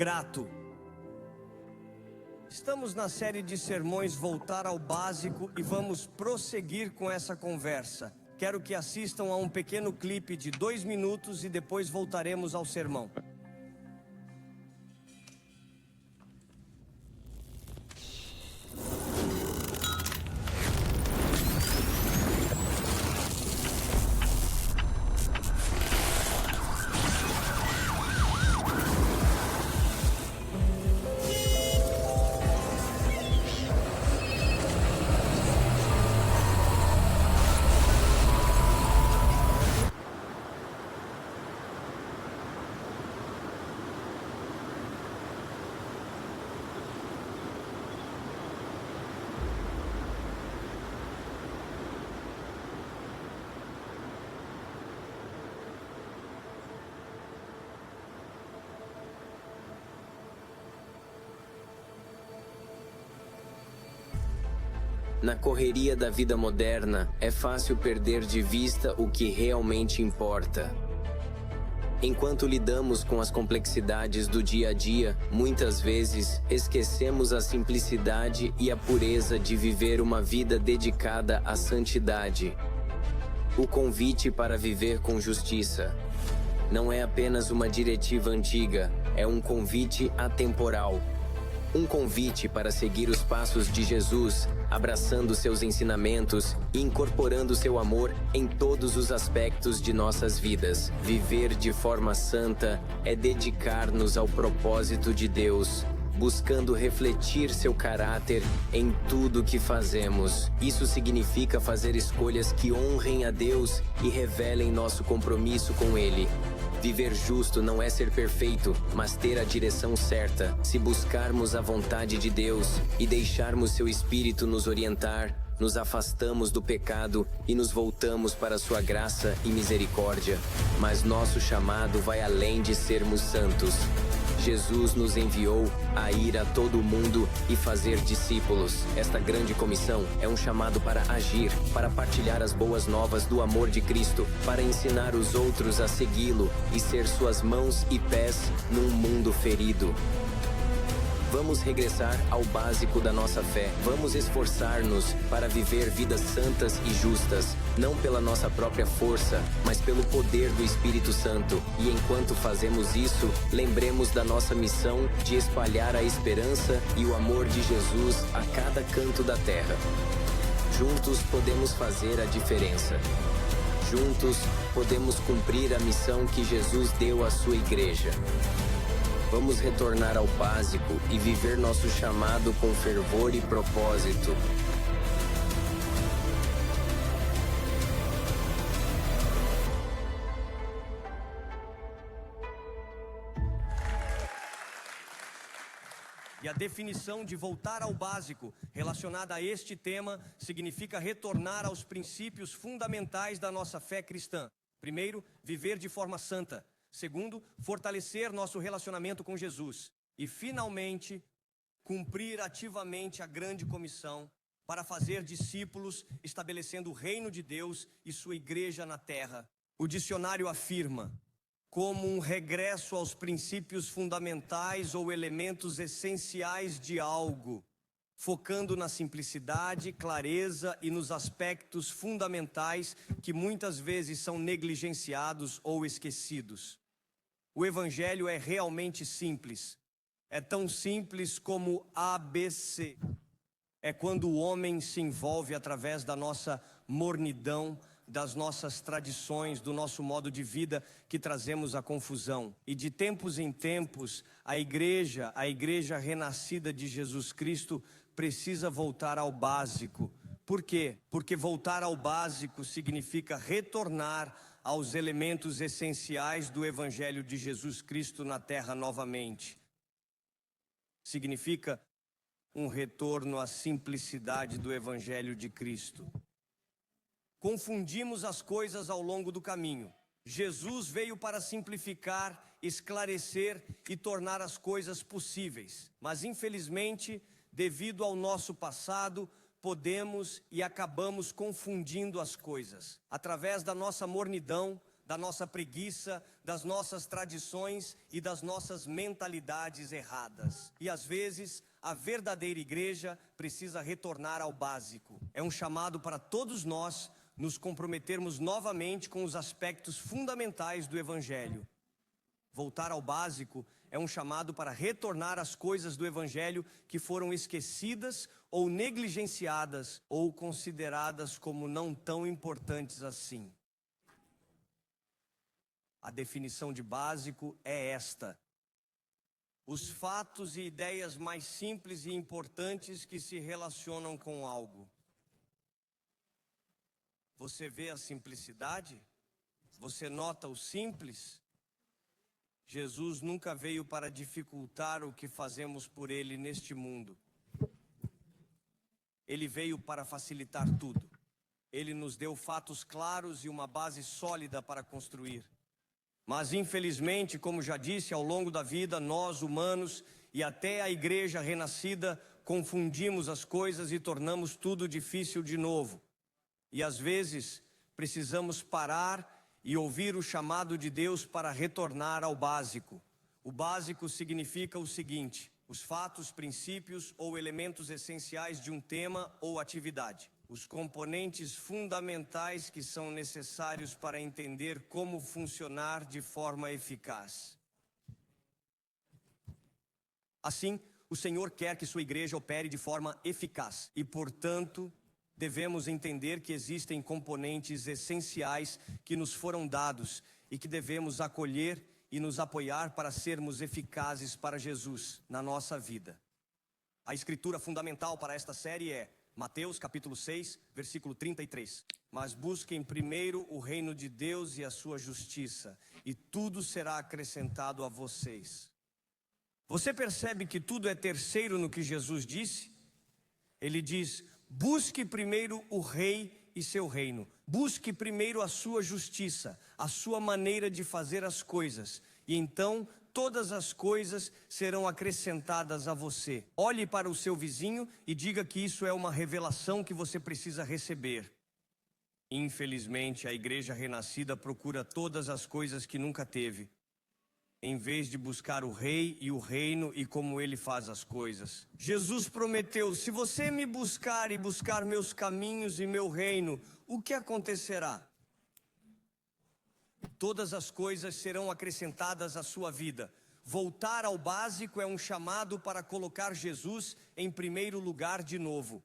grato. Estamos na série de sermões Voltar ao Básico e vamos prosseguir com essa conversa. Quero que assistam a um pequeno clipe de 2 minutos e depois voltaremos ao sermão. Na correria da vida moderna, é fácil perder de vista o que realmente importa. Enquanto lidamos com as complexidades do dia a dia, muitas vezes esquecemos a simplicidade e a pureza de viver uma vida dedicada à santidade. O convite para viver com justiça não é apenas uma diretiva antiga, é um convite atemporal. Um convite para seguir os passos de Jesus, abraçando seus ensinamentos e incorporando seu amor em todos os aspectos de nossas vidas. Viver de forma santa é dedicar-nos ao propósito de Deus, buscando refletir seu caráter em tudo que fazemos. Isso significa fazer escolhas que honrem a Deus e revelem nosso compromisso com Ele. Viver justo não é ser perfeito, mas ter a direção certa. Se buscarmos a vontade de Deus e deixarmos seu Espírito nos orientar, nos afastamos do pecado e nos voltamos para sua graça e misericórdia. Mas nosso chamado vai além de sermos santos. Jesus nos enviou a ir a todo o mundo e fazer discípulos. Esta grande comissão é um chamado para agir, para partilhar as boas novas do amor de Cristo, para ensinar os outros a segui-lo e ser suas mãos e pés num mundo ferido. Vamos regressar ao básico da nossa fé. Vamos esforçar-nos para viver vidas santas e justas, não pela nossa própria força, mas pelo poder do Espírito Santo. E enquanto fazemos isso, lembremos da nossa missão de espalhar a esperança e o amor de Jesus a cada canto da terra. Juntos podemos fazer a diferença. Juntos podemos cumprir a missão que Jesus deu à sua igreja. Vamos retornar ao básico e viver nosso chamado com fervor e propósito. E a definição de voltar ao básico relacionada a este tema significa retornar aos princípios fundamentais da nossa fé cristã. Primeiro, viver de forma santa. Segundo, fortalecer nosso relacionamento com Jesus. E, finalmente, cumprir ativamente a grande comissão para fazer discípulos, estabelecendo o reino de Deus e sua igreja na terra. O dicionário afirma, como um regresso aos princípios fundamentais ou elementos essenciais de algo, focando na simplicidade, clareza e nos aspectos fundamentais que muitas vezes são negligenciados ou esquecidos. O Evangelho é realmente simples. É tão simples como ABC. É quando o homem se envolve através da nossa mornidão, das nossas tradições, do nosso modo de vida que trazemos a confusão. E de tempos em tempos, a igreja renascida de Jesus Cristo precisa voltar ao básico. Por quê? Porque voltar ao básico significa retornar aos elementos essenciais do Evangelho de Jesus Cristo na terra novamente. Significa um retorno à simplicidade do Evangelho de Cristo. Confundimos as coisas ao longo do caminho. Jesus veio para simplificar, esclarecer e tornar as coisas possíveis. Mas infelizmente, devido ao nosso passado, podemos e acabamos confundindo as coisas. Através da nossa mornidão, da nossa preguiça, das nossas tradições e das nossas mentalidades erradas. E às vezes, a verdadeira igreja precisa retornar ao básico. É um chamado para todos nós nos comprometermos novamente com os aspectos fundamentais do Evangelho. Voltar ao básico é um chamado para retornar às coisas do Evangelho que foram esquecidas ou negligenciadas ou consideradas como não tão importantes assim. A definição de básico é esta: os fatos e ideias mais simples e importantes que se relacionam com algo. Você vê a simplicidade? Você nota o simples? Jesus nunca veio para dificultar o que fazemos por Ele neste mundo. Ele veio para facilitar tudo. Ele nos deu fatos claros e uma base sólida para construir. Mas infelizmente, como já disse, ao longo da vida, nós humanos e até a igreja renascida confundimos as coisas e tornamos tudo difícil de novo. E às vezes precisamos parar e ouvir o chamado de Deus para retornar ao básico. O básico significa o seguinte: os fatos, princípios ou elementos essenciais de um tema ou atividade. Os componentes fundamentais que são necessários para entender como funcionar de forma eficaz. Assim, o Senhor quer que sua igreja opere de forma eficaz e, portanto, devemos entender que existem componentes essenciais que nos foram dados e que devemos acolher e nos apoiar para sermos eficazes para Jesus na nossa vida. A escritura fundamental para esta série é Mateus capítulo 6, versículo 33. Mas busquem primeiro o reino de Deus e a sua justiça, e tudo será acrescentado a vocês. Você percebe que tudo é terceiro no que Jesus disse? Ele diz: busque primeiro o rei e seu reino. Busque primeiro a sua justiça, a sua maneira de fazer as coisas. E então todas as coisas serão acrescentadas a você. Olhe para o seu vizinho e diga que isso é uma revelação que você precisa receber. Infelizmente, a igreja renascida procura todas as coisas que nunca teve, em vez de buscar o rei e o reino e como ele faz as coisas. Jesus prometeu: se você me buscar e buscar meus caminhos e meu reino, o que acontecerá? Todas as coisas serão acrescentadas à sua vida. Voltar ao básico é um chamado para colocar Jesus em primeiro lugar de novo.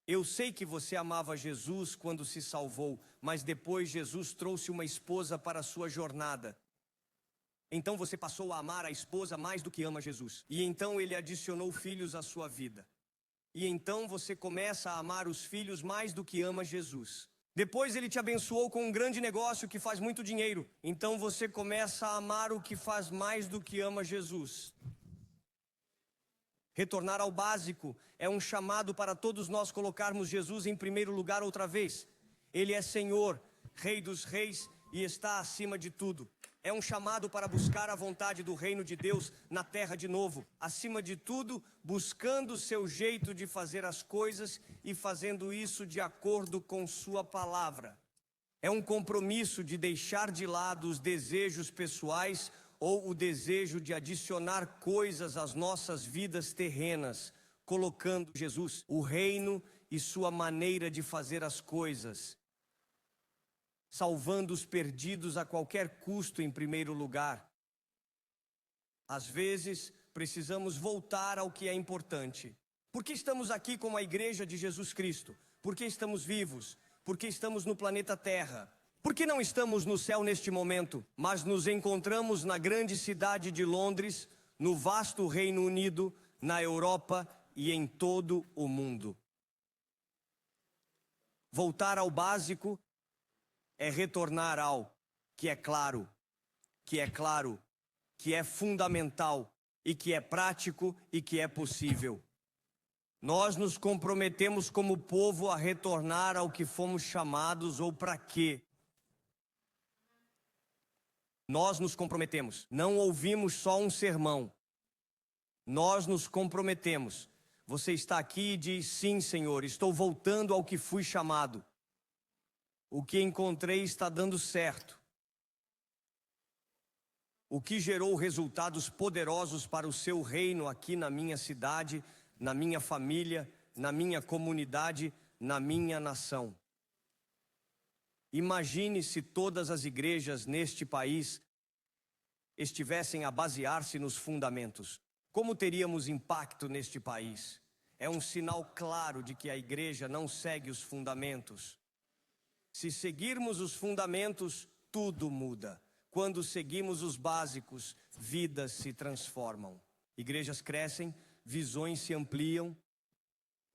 Eu sei que você amava Jesus quando se salvou, mas depois Jesus trouxe uma esposa para a sua jornada. Então você passou a amar a esposa mais do que ama Jesus. E então ele adicionou filhos à sua vida. E então você começa a amar os filhos mais do que ama Jesus. Depois ele te abençoou com um grande negócio que faz muito dinheiro. Então você começa a amar o que faz mais do que ama Jesus. Retornar ao básico é um chamado para todos nós colocarmos Jesus em primeiro lugar outra vez. Ele é Senhor, Rei dos reis e está acima de tudo. É um chamado para buscar a vontade do reino de Deus na terra de novo. Acima de tudo, buscando o seu jeito de fazer as coisas e fazendo isso de acordo com sua palavra. É um compromisso de deixar de lado os desejos pessoais ou o desejo de adicionar coisas às nossas vidas terrenas, colocando Jesus, o reino e sua maneira de fazer as coisas, salvando os perdidos a qualquer custo em primeiro lugar. Às vezes, precisamos voltar ao que é importante. Por que estamos aqui como a igreja de Jesus Cristo? Por que estamos vivos? Por que estamos no planeta Terra? Por que não estamos no céu neste momento, mas nos encontramos na grande cidade de Londres, no vasto Reino Unido, na Europa e em todo o mundo? Voltar ao básico é retornar ao que é claro, que é fundamental e que é prático e que é possível. Nós nos comprometemos como povo a retornar ao que fomos chamados ou para quê. Nós nos comprometemos, não ouvimos só um sermão. Nós nos comprometemos. Você está aqui e diz: sim, Senhor, estou voltando ao que fui chamado. O que encontrei está dando certo. o que gerou resultados poderosos para o seu reino aqui na minha cidade, na minha família, na minha comunidade, na minha nação. Imagine se todas as igrejas neste país estivessem a basear-se nos fundamentos. Como teríamos impacto neste país? É um sinal claro de que a igreja não segue os fundamentos. Se seguirmos os fundamentos, tudo muda. Quando seguimos os básicos, vidas se transformam. Igrejas crescem, visões se ampliam.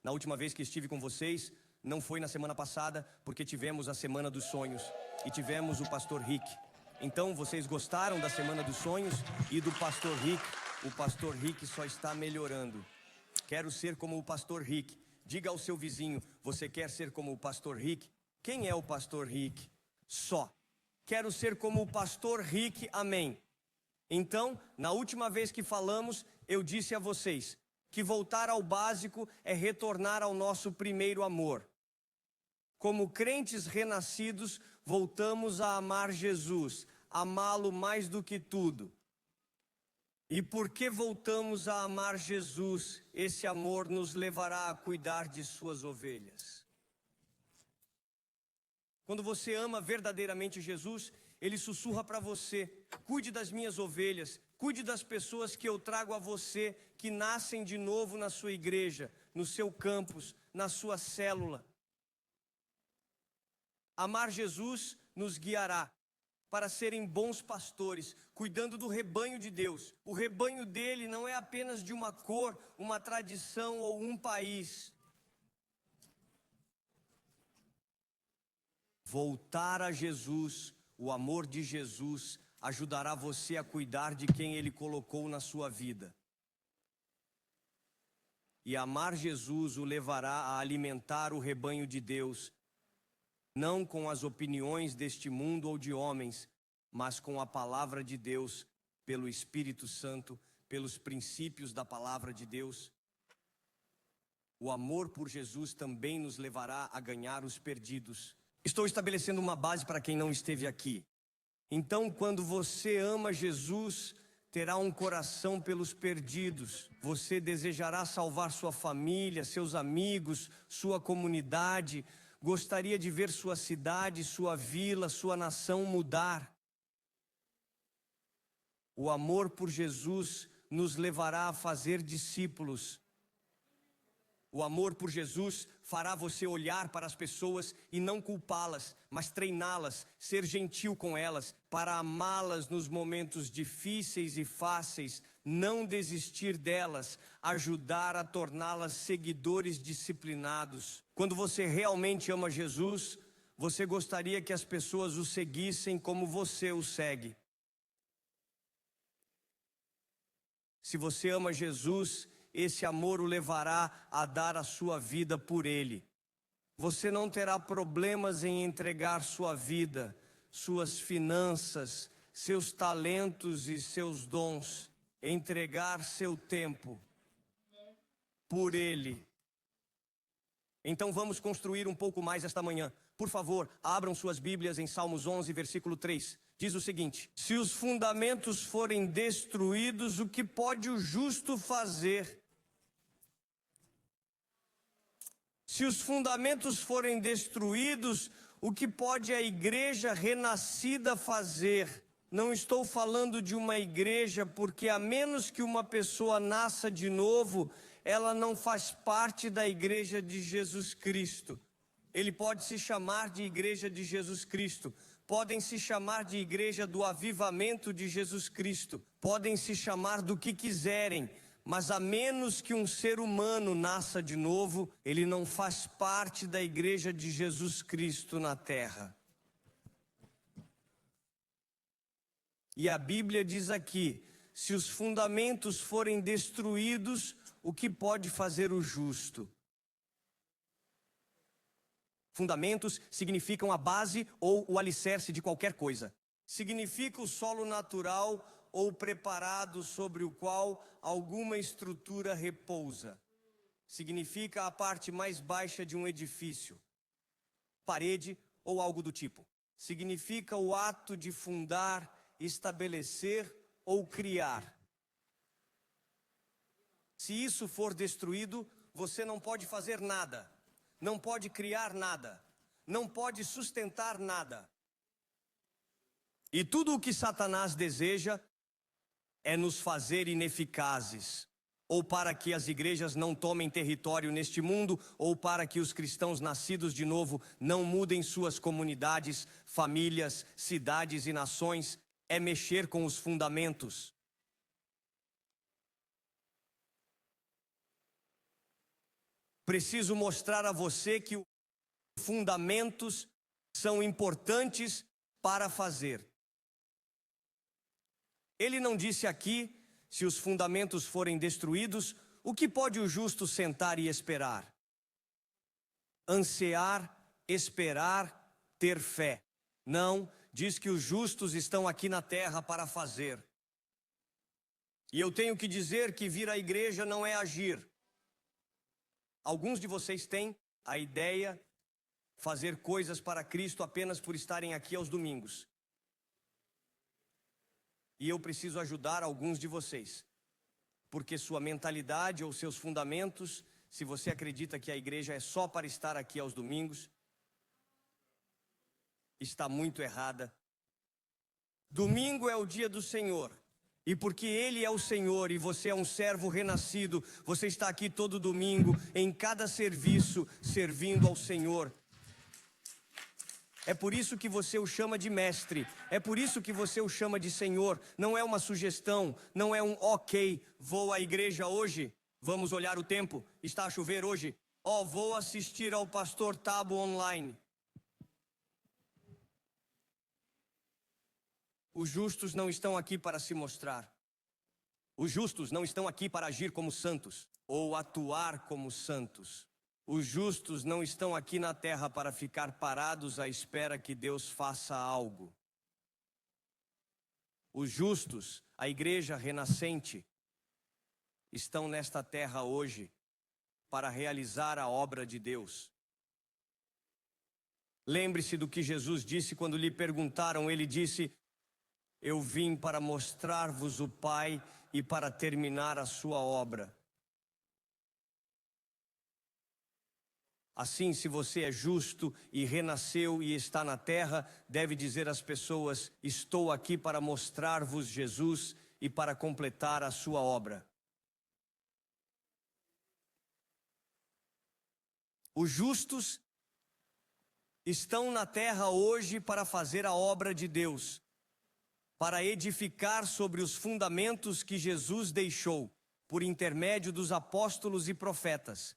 Na última vez que estive com vocês, não foi na semana passada, porque tivemos a Semana dos Sonhos e tivemos o Pastor Rick. Então, vocês gostaram da Semana dos Sonhos e do Pastor Rick? O Pastor Rick só está melhorando. Quero ser como o Pastor Rick. Diga ao seu vizinho, você quer ser como o Pastor Rick? Quem é o Pastor Rick? Só. Quero ser como o Pastor Rick, amém. Então, na última vez que falamos, eu disse a vocês que voltar ao básico é retornar ao nosso primeiro amor. Como crentes renascidos, voltamos a amar Jesus, amá-lo mais do que tudo. E porque voltamos a amar Jesus, esse amor nos levará a cuidar de suas ovelhas. Quando você ama verdadeiramente Jesus, Ele sussurra para você: cuide das minhas ovelhas, cuide das pessoas que eu trago a você, que nascem de novo na sua igreja, no seu campus, na sua célula. Amar Jesus nos guiará para serem bons pastores, cuidando do rebanho de Deus. O rebanho dele não é apenas de uma cor, uma tradição ou um país. Voltar a Jesus, o amor de Jesus, ajudará você a cuidar de quem Ele colocou na sua vida. E amar Jesus o levará a alimentar o rebanho de Deus, não com as opiniões deste mundo ou de homens, mas com a palavra de Deus, pelo Espírito Santo, pelos princípios da palavra de Deus. O amor por Jesus também nos levará a ganhar os perdidos. Estou estabelecendo uma base para quem não esteve aqui. Então, quando você ama Jesus, terá um coração pelos perdidos. Você desejará salvar sua família, seus amigos, sua comunidade. Gostaria de ver sua cidade, sua vila, sua nação mudar. O amor por Jesus nos levará a fazer discípulos. O amor por Jesus fará você olhar para as pessoas e não culpá-las, mas treiná-las, ser gentil com elas, para amá-las nos momentos difíceis e fáceis, não desistir delas, ajudar a torná-las seguidores disciplinados. Quando você realmente ama Jesus, você gostaria que as pessoas o seguissem como você o segue. Se você ama Jesus, esse amor o levará a dar a sua vida por Ele. Você não terá problemas em entregar sua vida, suas finanças, seus talentos e seus dons, entregar seu tempo por Ele. Então vamos construir um pouco mais esta manhã. Por favor, abram suas Bíblias em Salmos 11, versículo 3. Diz o seguinte: se os fundamentos forem destruídos, o que pode o justo fazer? Se os fundamentos forem destruídos, o que pode a igreja renascida fazer? Não estou falando de uma igreja, porque a menos que uma pessoa nasça de novo, ela não faz parte da igreja de Jesus Cristo. Ele pode se chamar de igreja de Jesus Cristo. Podem se chamar de igreja do avivamento de Jesus Cristo. Podem se chamar do que quiserem. Mas a menos que um ser humano nasça de novo, ele não faz parte da igreja de Jesus Cristo na terra. E a Bíblia diz aqui: se os fundamentos forem destruídos, o que pode fazer o justo? Fundamentos significam a base ou o alicerce de qualquer coisa. Significa o solo natural ou preparado sobre o qual alguma estrutura repousa. Significa a parte mais baixa de um edifício, parede ou algo do tipo. Significa o ato de fundar, estabelecer ou criar. Se isso for destruído, você não pode fazer nada, não pode criar nada, não pode sustentar nada. E tudo o que Satanás deseja é nos fazer ineficazes, ou para que as igrejas não tomem território neste mundo, ou para que os cristãos nascidos de novo não mudem suas comunidades, famílias, cidades e nações. É mexer com os fundamentos. Preciso mostrar a você que os fundamentos são importantes para fazer. Ele não disse aqui, se os fundamentos forem destruídos, o que pode o justo sentar e esperar? Ansiar, esperar, ter fé. Não, diz que os justos estão aqui na terra para fazer. E eu tenho que dizer que vir à igreja não é agir. Alguns de vocês têm a ideia de fazer coisas para Cristo apenas por estarem aqui aos domingos. E eu preciso ajudar alguns de vocês, porque sua mentalidade ou seus fundamentos, se você acredita que a igreja é só para estar aqui aos domingos, está muito errada. Domingo é o dia do Senhor, e porque Ele é o Senhor e você é um servo renascido, você está aqui todo domingo, em cada serviço, servindo ao Senhor. É por isso que você o chama de mestre, é por isso que você o chama de Senhor. Não é uma sugestão, não é um ok, vou à igreja hoje, vamos olhar o tempo, está a chover hoje, vou assistir ao pastor Tabo online. Os justos não estão aqui para se mostrar. Os justos não estão aqui para agir como santos ou atuar como santos. Os justos não estão aqui na terra para ficar parados à espera que Deus faça algo. Os justos, a igreja renascente, estão nesta terra hoje para realizar a obra de Deus. Lembre-se do que Jesus disse quando lhe perguntaram, ele disse: eu vim para mostrar-vos o Pai e para terminar a sua obra. Assim, se você é justo e renasceu e está na terra, deve dizer às pessoas: estou aqui para mostrar-vos Jesus e para completar a sua obra. Os justos estão na terra hoje para fazer a obra de Deus, para edificar sobre os fundamentos que Jesus deixou, por intermédio dos apóstolos e profetas,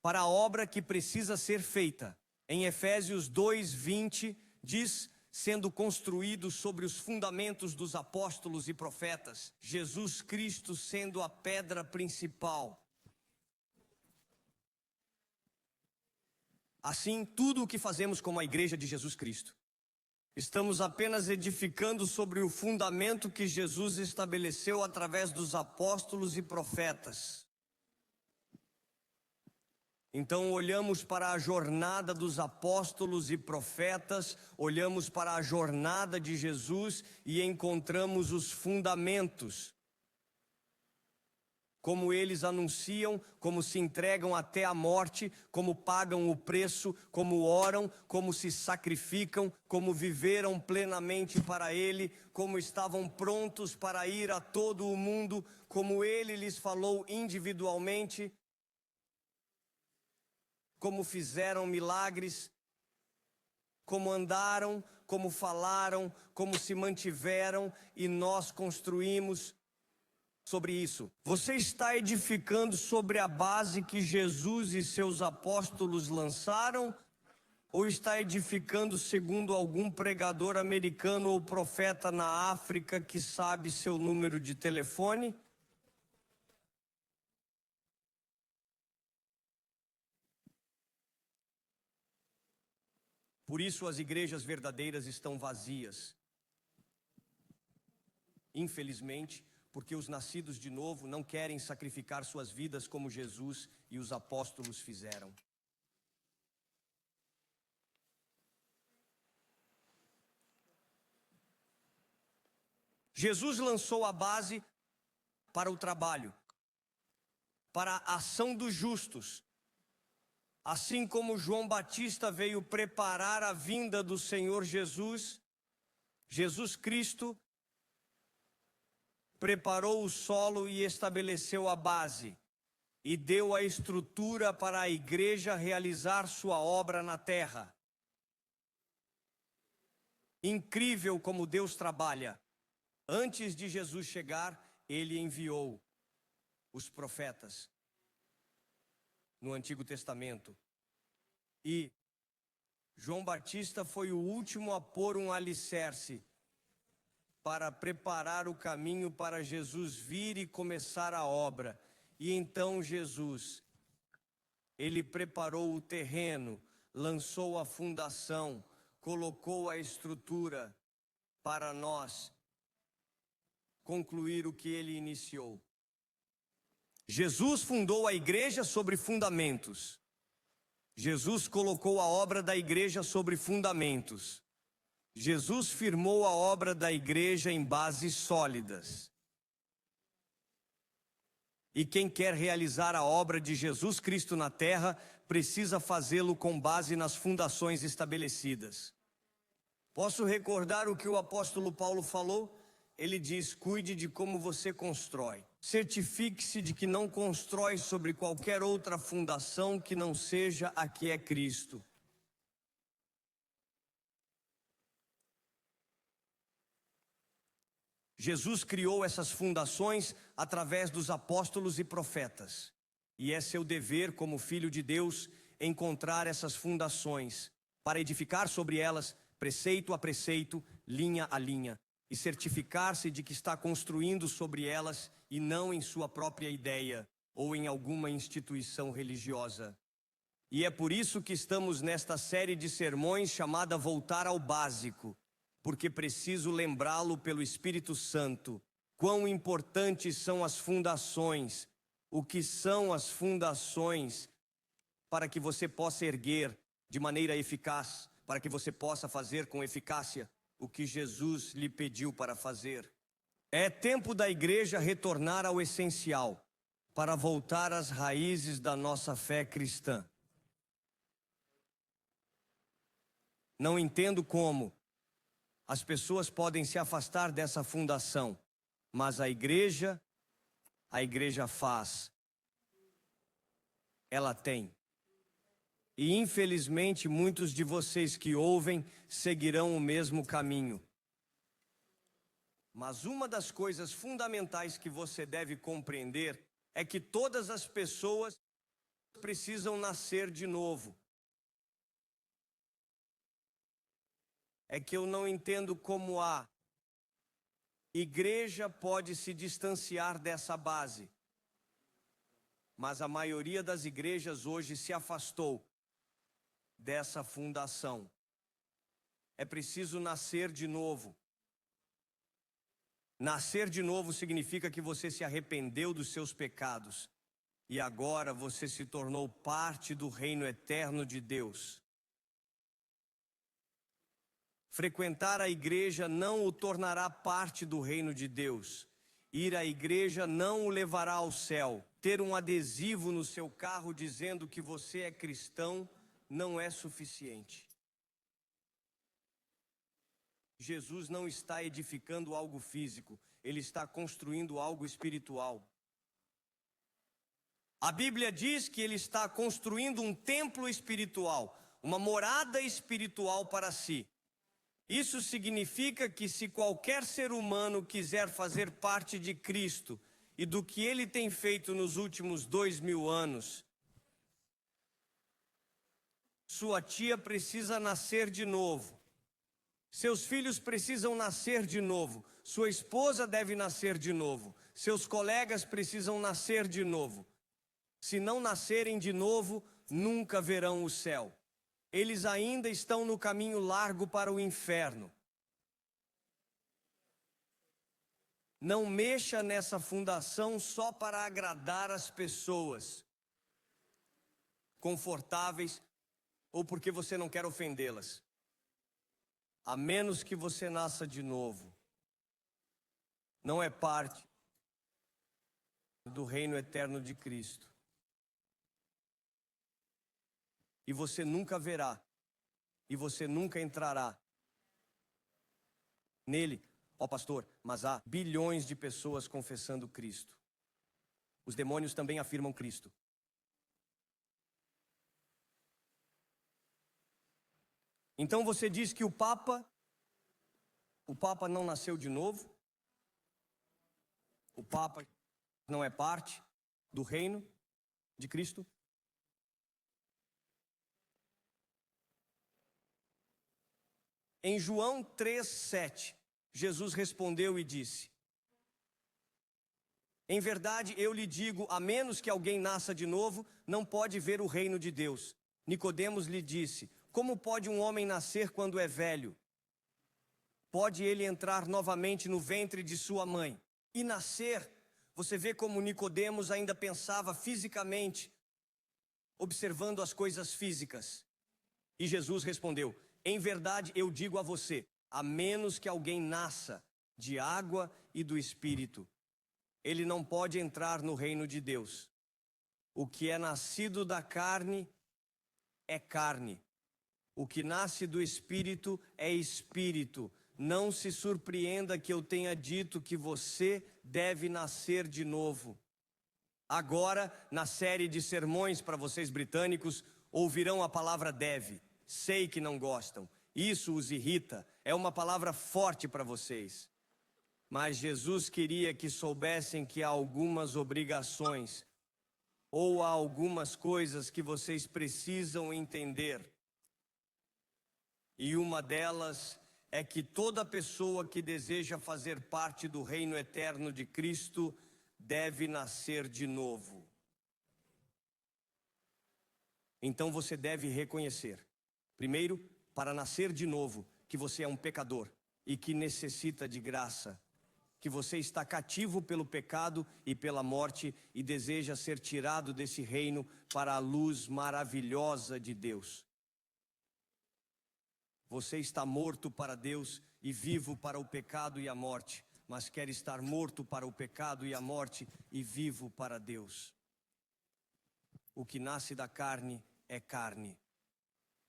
para a obra que precisa ser feita. Em Efésios 2:20 diz: sendo construído sobre os fundamentos dos apóstolos e profetas, Jesus Cristo sendo a pedra principal. Assim, tudo o que fazemos como a igreja de Jesus Cristo, estamos apenas edificando sobre o fundamento que Jesus estabeleceu através dos apóstolos e profetas. Então olhamos para a jornada dos apóstolos e profetas, olhamos para a jornada de Jesus e encontramos os fundamentos. Como eles anunciam, como se entregam até a morte, como pagam o preço, como oram, como se sacrificam, como viveram plenamente para Ele, como estavam prontos para ir a todo o mundo, como Ele lhes falou individualmente, como fizeram milagres, como andaram, como falaram, como se mantiveram, e nós construímos sobre isso. Você está edificando sobre a base que Jesus e seus apóstolos lançaram, ou está edificando segundo algum pregador americano ou profeta na África que sabe seu número de telefone? Por isso as igrejas verdadeiras estão vazias. Infelizmente, porque os nascidos de novo não querem sacrificar suas vidas como Jesus e os apóstolos fizeram. Jesus lançou a base para o trabalho, para a ação dos justos. Assim como João Batista veio preparar a vinda do Senhor Jesus, Jesus Cristo preparou o solo e estabeleceu a base, e deu a estrutura para a igreja realizar sua obra na terra. Incrível como Deus trabalha. Antes de Jesus chegar, ele enviou os profetas no Antigo Testamento. E João Batista foi o último a pôr um alicerce para preparar o caminho para Jesus vir e começar a obra. E então Jesus, ele preparou o terreno, lançou a fundação, colocou a estrutura para nós concluir o que ele iniciou. Jesus fundou a igreja sobre fundamentos. Jesus colocou a obra da igreja sobre fundamentos. Jesus firmou a obra da igreja em bases sólidas. E quem quer realizar a obra de Jesus Cristo na terra, precisa fazê-lo com base nas fundações estabelecidas. Posso recordar o que o apóstolo Paulo falou? Ele diz: cuide de como você constrói. Certifique-se de que não constrói sobre qualquer outra fundação que não seja a que é Cristo. Jesus criou essas fundações através dos apóstolos e profetas. E é seu dever, como filho de Deus, encontrar essas fundações, para edificar sobre elas, preceito a preceito, linha a linha, e certificar-se de que está construindo sobre elas e não em sua própria ideia ou em alguma instituição religiosa. E é por isso que estamos nesta série de sermões chamada Voltar ao Básico, porque preciso lembrá-lo pelo Espírito Santo, quão importantes são as fundações, o que são as fundações, para que você possa erguer de maneira eficaz, para que você possa fazer com eficácia o que Jesus lhe pediu para fazer. É tempo da igreja retornar ao essencial, para voltar às raízes da nossa fé cristã. Não entendo como as pessoas podem se afastar dessa fundação, mas a igreja faz. Ela tem. E infelizmente muitos de vocês que ouvem seguirão o mesmo caminho. Mas uma das coisas fundamentais que você deve compreender é que todas as pessoas precisam nascer de novo. É que eu não entendo como a igreja pode se distanciar dessa base. Mas a maioria das igrejas hoje se afastou dessa fundação. É preciso nascer de novo. Nascer de novo significa que você se arrependeu dos seus pecados e agora você se tornou parte do reino eterno de Deus. Frequentar a igreja não o tornará parte do reino de Deus. Ir à igreja não o levará ao céu. Ter um adesivo no seu carro dizendo que você é cristão não é suficiente. Jesus não está edificando algo físico, ele está construindo algo espiritual. A Bíblia diz que ele está construindo um templo espiritual, uma morada espiritual para si. Isso significa que se qualquer ser humano quiser fazer parte de Cristo e do que ele tem feito nos últimos 2000 anos, sua tia precisa nascer de novo. Seus filhos precisam nascer de novo. Sua esposa deve nascer de novo. Seus colegas precisam nascer de novo. Se não nascerem de novo, nunca verão o céu. Eles ainda estão no caminho largo para o inferno. Não mexa nessa fundação só para agradar as pessoas confortáveis ou porque você não quer ofendê-las. A menos que você nasça de novo. não é parte do reino eterno de Cristo. E você nunca verá, e você nunca entrará nele. Ó pastor, mas há bilhões de pessoas confessando Cristo. Os demônios também afirmam Cristo. Então você diz que o Papa não nasceu de novo? O Papa não é parte do reino de Cristo? Em João 3:7, Jesus respondeu e disse: em verdade eu lhe digo, a menos que alguém nasça de novo, não pode ver o reino de Deus. Nicodemos lhe disse: como pode um homem nascer quando é velho? Pode ele entrar novamente no ventre de sua mãe e nascer? Você vê como Nicodemos ainda pensava fisicamente, observando as coisas físicas. E Jesus respondeu: em verdade eu digo a você, a menos que alguém nasça de água e do Espírito, ele não pode entrar no reino de Deus. O que é nascido da carne é carne. O que nasce do Espírito é Espírito. Não se surpreenda que eu tenha dito que você deve nascer de novo. Agora, na série de sermões para vocês britânicos, ouvirão a palavra deve. Sei que não gostam. Isso os irrita. É uma palavra forte para vocês. Mas Jesus queria que soubessem que há algumas obrigações ou há algumas coisas que vocês precisam entender. E uma delas é que toda pessoa que deseja fazer parte do reino eterno de Cristo deve nascer de novo. Então você deve reconhecer, primeiro, para nascer de novo, que você é um pecador e que necessita de graça. Que você está cativo pelo pecado e pela morte e deseja ser tirado desse reino para a luz maravilhosa de Deus. Você está morto para Deus e vivo para o pecado e a morte, mas quer estar morto para o pecado e a morte e vivo para Deus. O que nasce da carne é carne.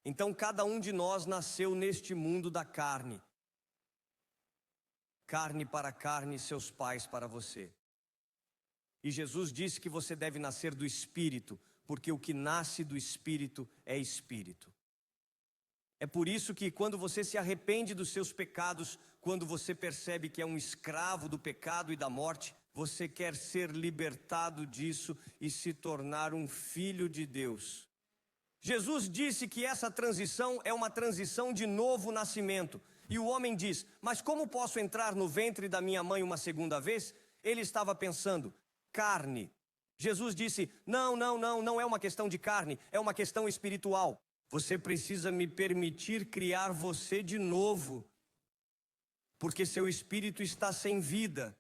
Então cada um de nós nasceu neste mundo da carne. Carne para carne, seus pais para você. E Jesus disse que você deve nascer do Espírito, porque o que nasce do Espírito é Espírito. É por isso que quando você se arrepende dos seus pecados, quando você percebe que é um escravo do pecado e da morte, você quer ser libertado disso e se tornar um filho de Deus. Jesus disse que essa transição é uma transição de novo nascimento. E o homem diz, mas como posso entrar no ventre da minha mãe uma segunda vez? Ele estava pensando, carne. Jesus disse, não é uma questão de carne, é uma questão espiritual. Você precisa me permitir criar você de novo, porque seu espírito está sem vida.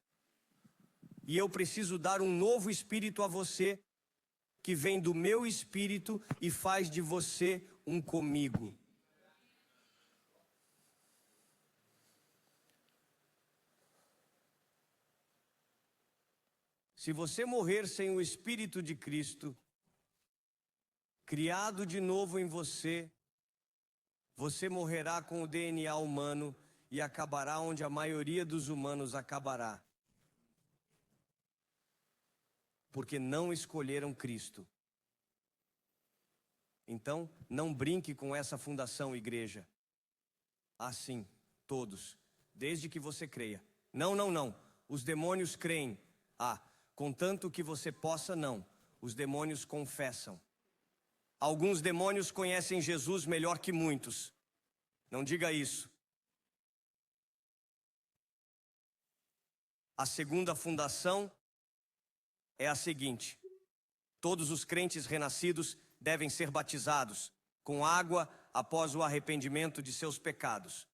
E eu preciso dar um novo espírito a você, que vem do meu espírito e faz de você um comigo. Se você morrer sem o Espírito de Cristo, criado de novo em você, você morrerá com o DNA humano e acabará onde a maioria dos humanos acabará. Porque não escolheram Cristo. Então, não brinque com essa fundação, igreja. Assim, todos, desde que você creia. Não. Os demônios creem. Contanto que você possa, não. Os demônios confessam. Alguns demônios conhecem Jesus melhor que muitos. Não diga isso. A segunda fundação é a seguinte: todos os crentes renascidos devem ser batizados com água após o arrependimento de seus pecados.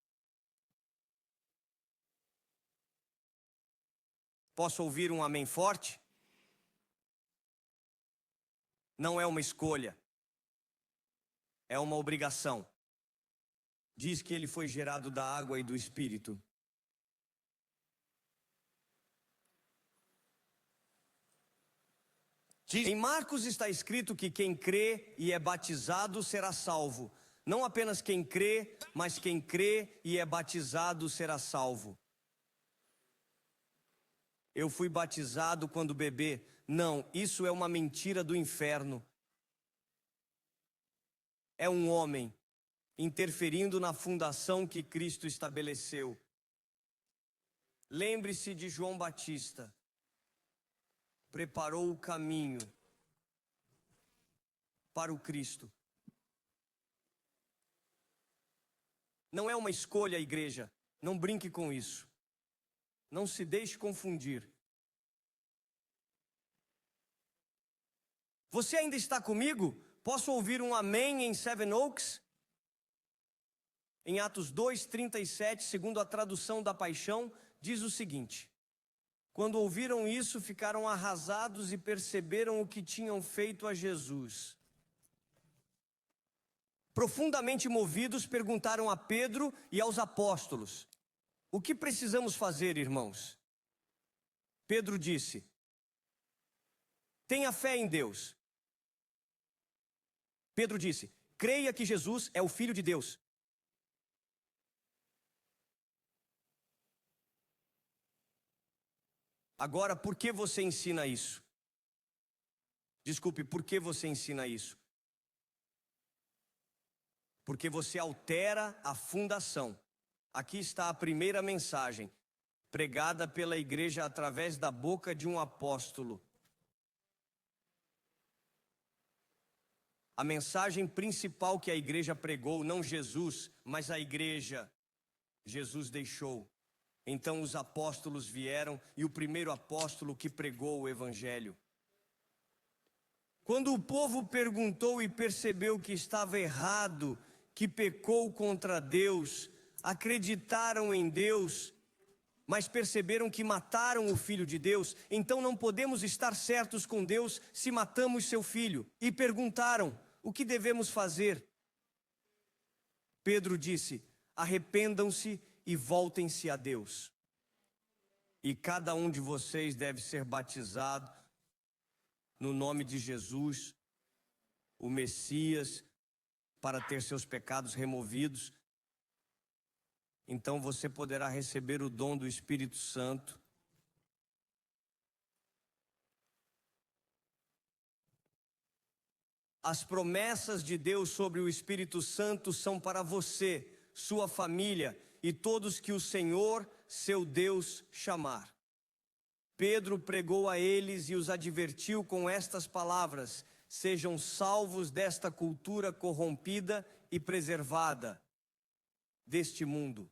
Posso ouvir um amém forte? Não é uma escolha, é uma obrigação. Diz que ele foi gerado da água e do Espírito. Em Marcos está escrito que quem crê e é batizado será salvo. Não apenas quem crê, mas quem crê e é batizado será salvo. Eu fui batizado quando bebê. Não, isso é uma mentira do inferno. É um homem interferindo na fundação que Cristo estabeleceu. Lembre-se de João Batista. Preparou o caminho para o Cristo. Não é uma escolha, igreja. Não brinque com isso. Não se deixe confundir. Você ainda está comigo? Posso ouvir um amém em Seven Oaks? Em Atos 2:37, segundo a tradução da Paixão, diz o seguinte: quando ouviram isso, ficaram arrasados e perceberam o que tinham feito a Jesus. Profundamente movidos, perguntaram a Pedro e aos apóstolos: o que precisamos fazer, irmãos? Pedro disse: tenha fé em Deus. Pedro disse: creia que Jesus é o Filho de Deus. Agora, por que você ensina isso? Desculpe, por que você ensina isso? Porque você altera a fundação. Aqui está a primeira mensagem, pregada pela igreja através da boca de um apóstolo. A mensagem principal que a igreja pregou, não Jesus, mas a igreja, Jesus deixou. Então os apóstolos vieram e o primeiro apóstolo que pregou o evangelho. Quando o povo perguntou e percebeu que estava errado, que pecou contra Deus, acreditaram em Deus, mas perceberam que mataram o Filho de Deus, então não podemos estar certos com Deus se matamos seu Filho. E perguntaram: o que devemos fazer? Pedro disse: arrependam-se e voltem-se a Deus. E cada um de vocês deve ser batizado no nome de Jesus, o Messias, para ter seus pecados removidos. Então você poderá receber o dom do Espírito Santo. As promessas de Deus sobre o Espírito Santo são para você, sua família e todos que o Senhor, seu Deus, chamar. Pedro pregou a eles e os advertiu com estas palavras: sejam salvos desta cultura corrompida e preservada deste mundo.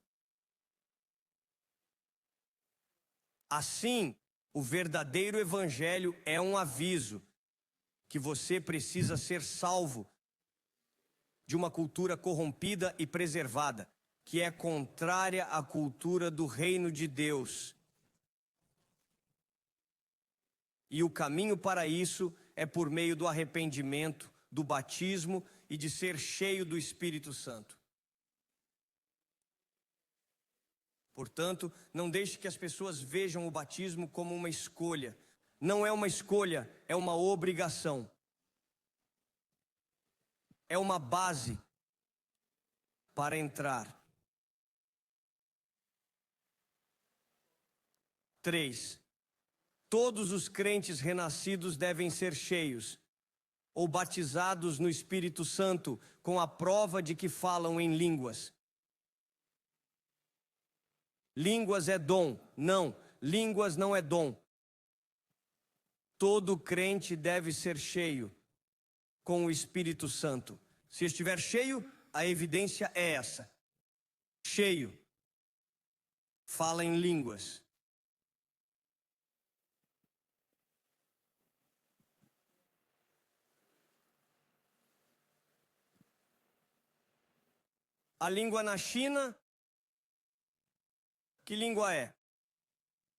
Assim, o verdadeiro evangelho é um aviso que você precisa ser salvo de uma cultura corrompida e preservada, que é contrária à cultura do reino de Deus. E o caminho para isso é por meio do arrependimento, do batismo e de ser cheio do Espírito Santo. Portanto, não deixe que as pessoas vejam o batismo como uma escolha. Não é uma escolha, é uma obrigação. É uma base para entrar. 3. Todos os crentes renascidos devem ser cheios ou batizados no Espírito Santo com a prova de que falam em línguas. Línguas é dom. Não, línguas não é dom. Todo crente deve ser cheio com o Espírito Santo. Se estiver cheio, a evidência é essa. Cheio. Fala em línguas. A língua na China, que língua é?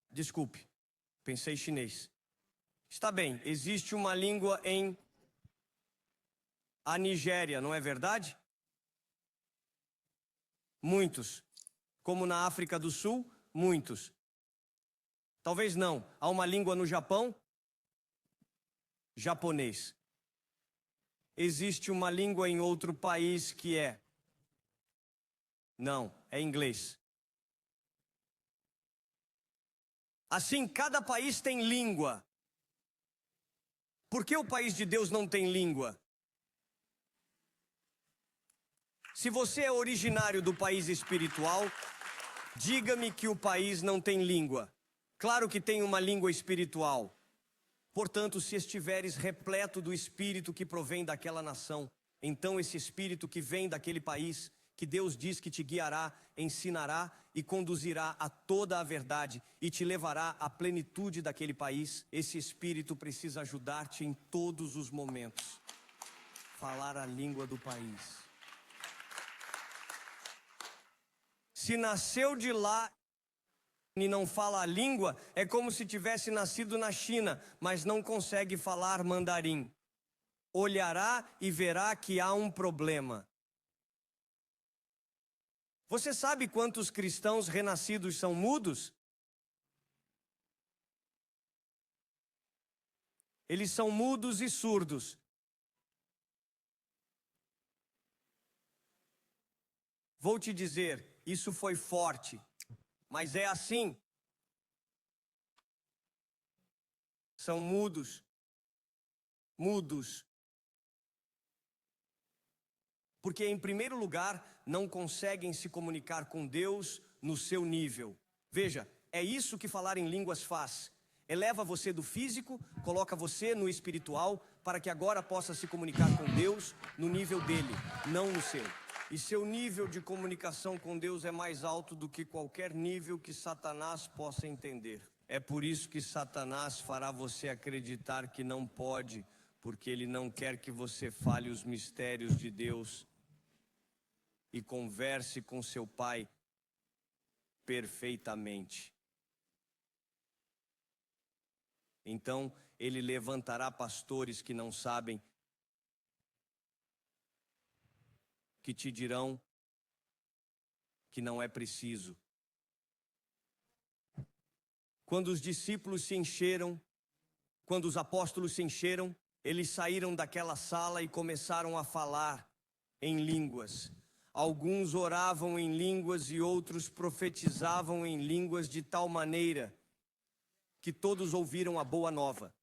Desculpe, pensei chinês. Está bem, existe uma língua em a Nigéria, não é verdade? Muitos. Como na África do Sul, muitos. Talvez não. Há uma língua no Japão? japonês. Existe uma língua em outro país que é... Não, é inglês. Assim, cada país tem língua. Por que o país de Deus não tem língua? Se você é originário do país espiritual, diga-me que o país não tem língua. Claro que tem uma língua espiritual. Portanto, se estiveres repleto do Espírito que provém daquela nação, então esse Espírito que vem daquele país, que Deus diz que te guiará, ensinará e conduzirá a toda a verdade e te levará à plenitude daquele país, esse Espírito precisa ajudar-te em todos os momentos. Falar a língua do país. Se nasceu de lá e não fala a língua, é como se tivesse nascido na China, mas não consegue falar mandarim. Olhará e verá que há um problema. Você sabe quantos cristãos renascidos são mudos? Eles são mudos e surdos. Vou te dizer, isso foi forte, mas é assim. São mudos. Mudos. Porque, em primeiro lugar, não conseguem se comunicar com Deus no seu nível. Veja, é isso que falar em línguas faz. Eleva você do físico, coloca você no espiritual, para que agora possa se comunicar com Deus no nível dele, não no seu. E seu nível de comunicação com Deus é mais alto do que qualquer nível que Satanás possa entender. É por isso que Satanás fará você acreditar que não pode, porque ele não quer que você fale os mistérios de Deus e converse com seu Pai perfeitamente. Então, ele levantará pastores que não sabem, que te dirão que não é preciso. Quando os discípulos se encheram, quando os apóstolos se encheram, eles saíram daquela sala e começaram a falar em línguas. Alguns oravam em línguas e outros profetizavam em línguas de tal maneira que todos ouviram a boa nova.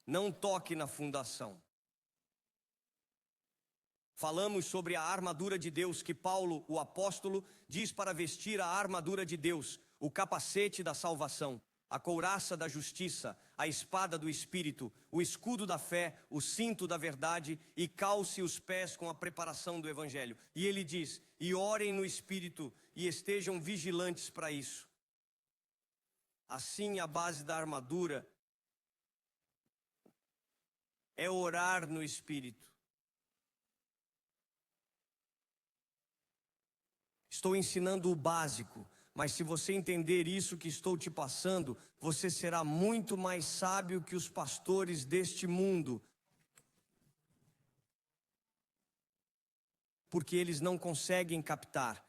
Não toque na fundação. Falamos sobre a armadura de Deus, que Paulo, o apóstolo, diz para vestir a armadura de Deus, o capacete da salvação, a couraça da justiça, a espada do Espírito, o escudo da fé, o cinto da verdade e calce os pés com a preparação do Evangelho. E ele diz, e orem no Espírito e estejam vigilantes para isso. Assim, a base da armadura é orar no Espírito. Estou ensinando o básico, mas se você entender isso que estou te passando, você será muito mais sábio que os pastores deste mundo. Porque eles não conseguem captar.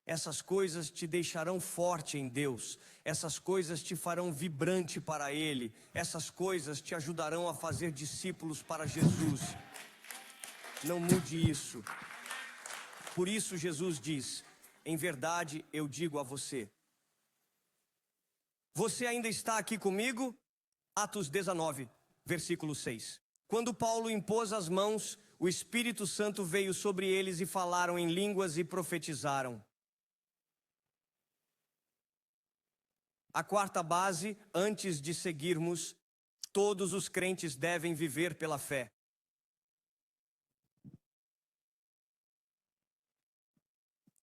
Essas coisas te deixarão forte em Deus. Essas coisas te farão vibrante para Ele. Essas coisas te ajudarão a fazer discípulos para Jesus. Não mude isso. Por isso Jesus diz, em verdade eu digo a você. Você ainda está aqui comigo? Atos 19, versículo 6. Quando Paulo impôs as mãos, o Espírito Santo veio sobre eles e falaram em línguas e profetizaram. A quarta base, antes de seguirmos, todos os crentes devem viver pela fé.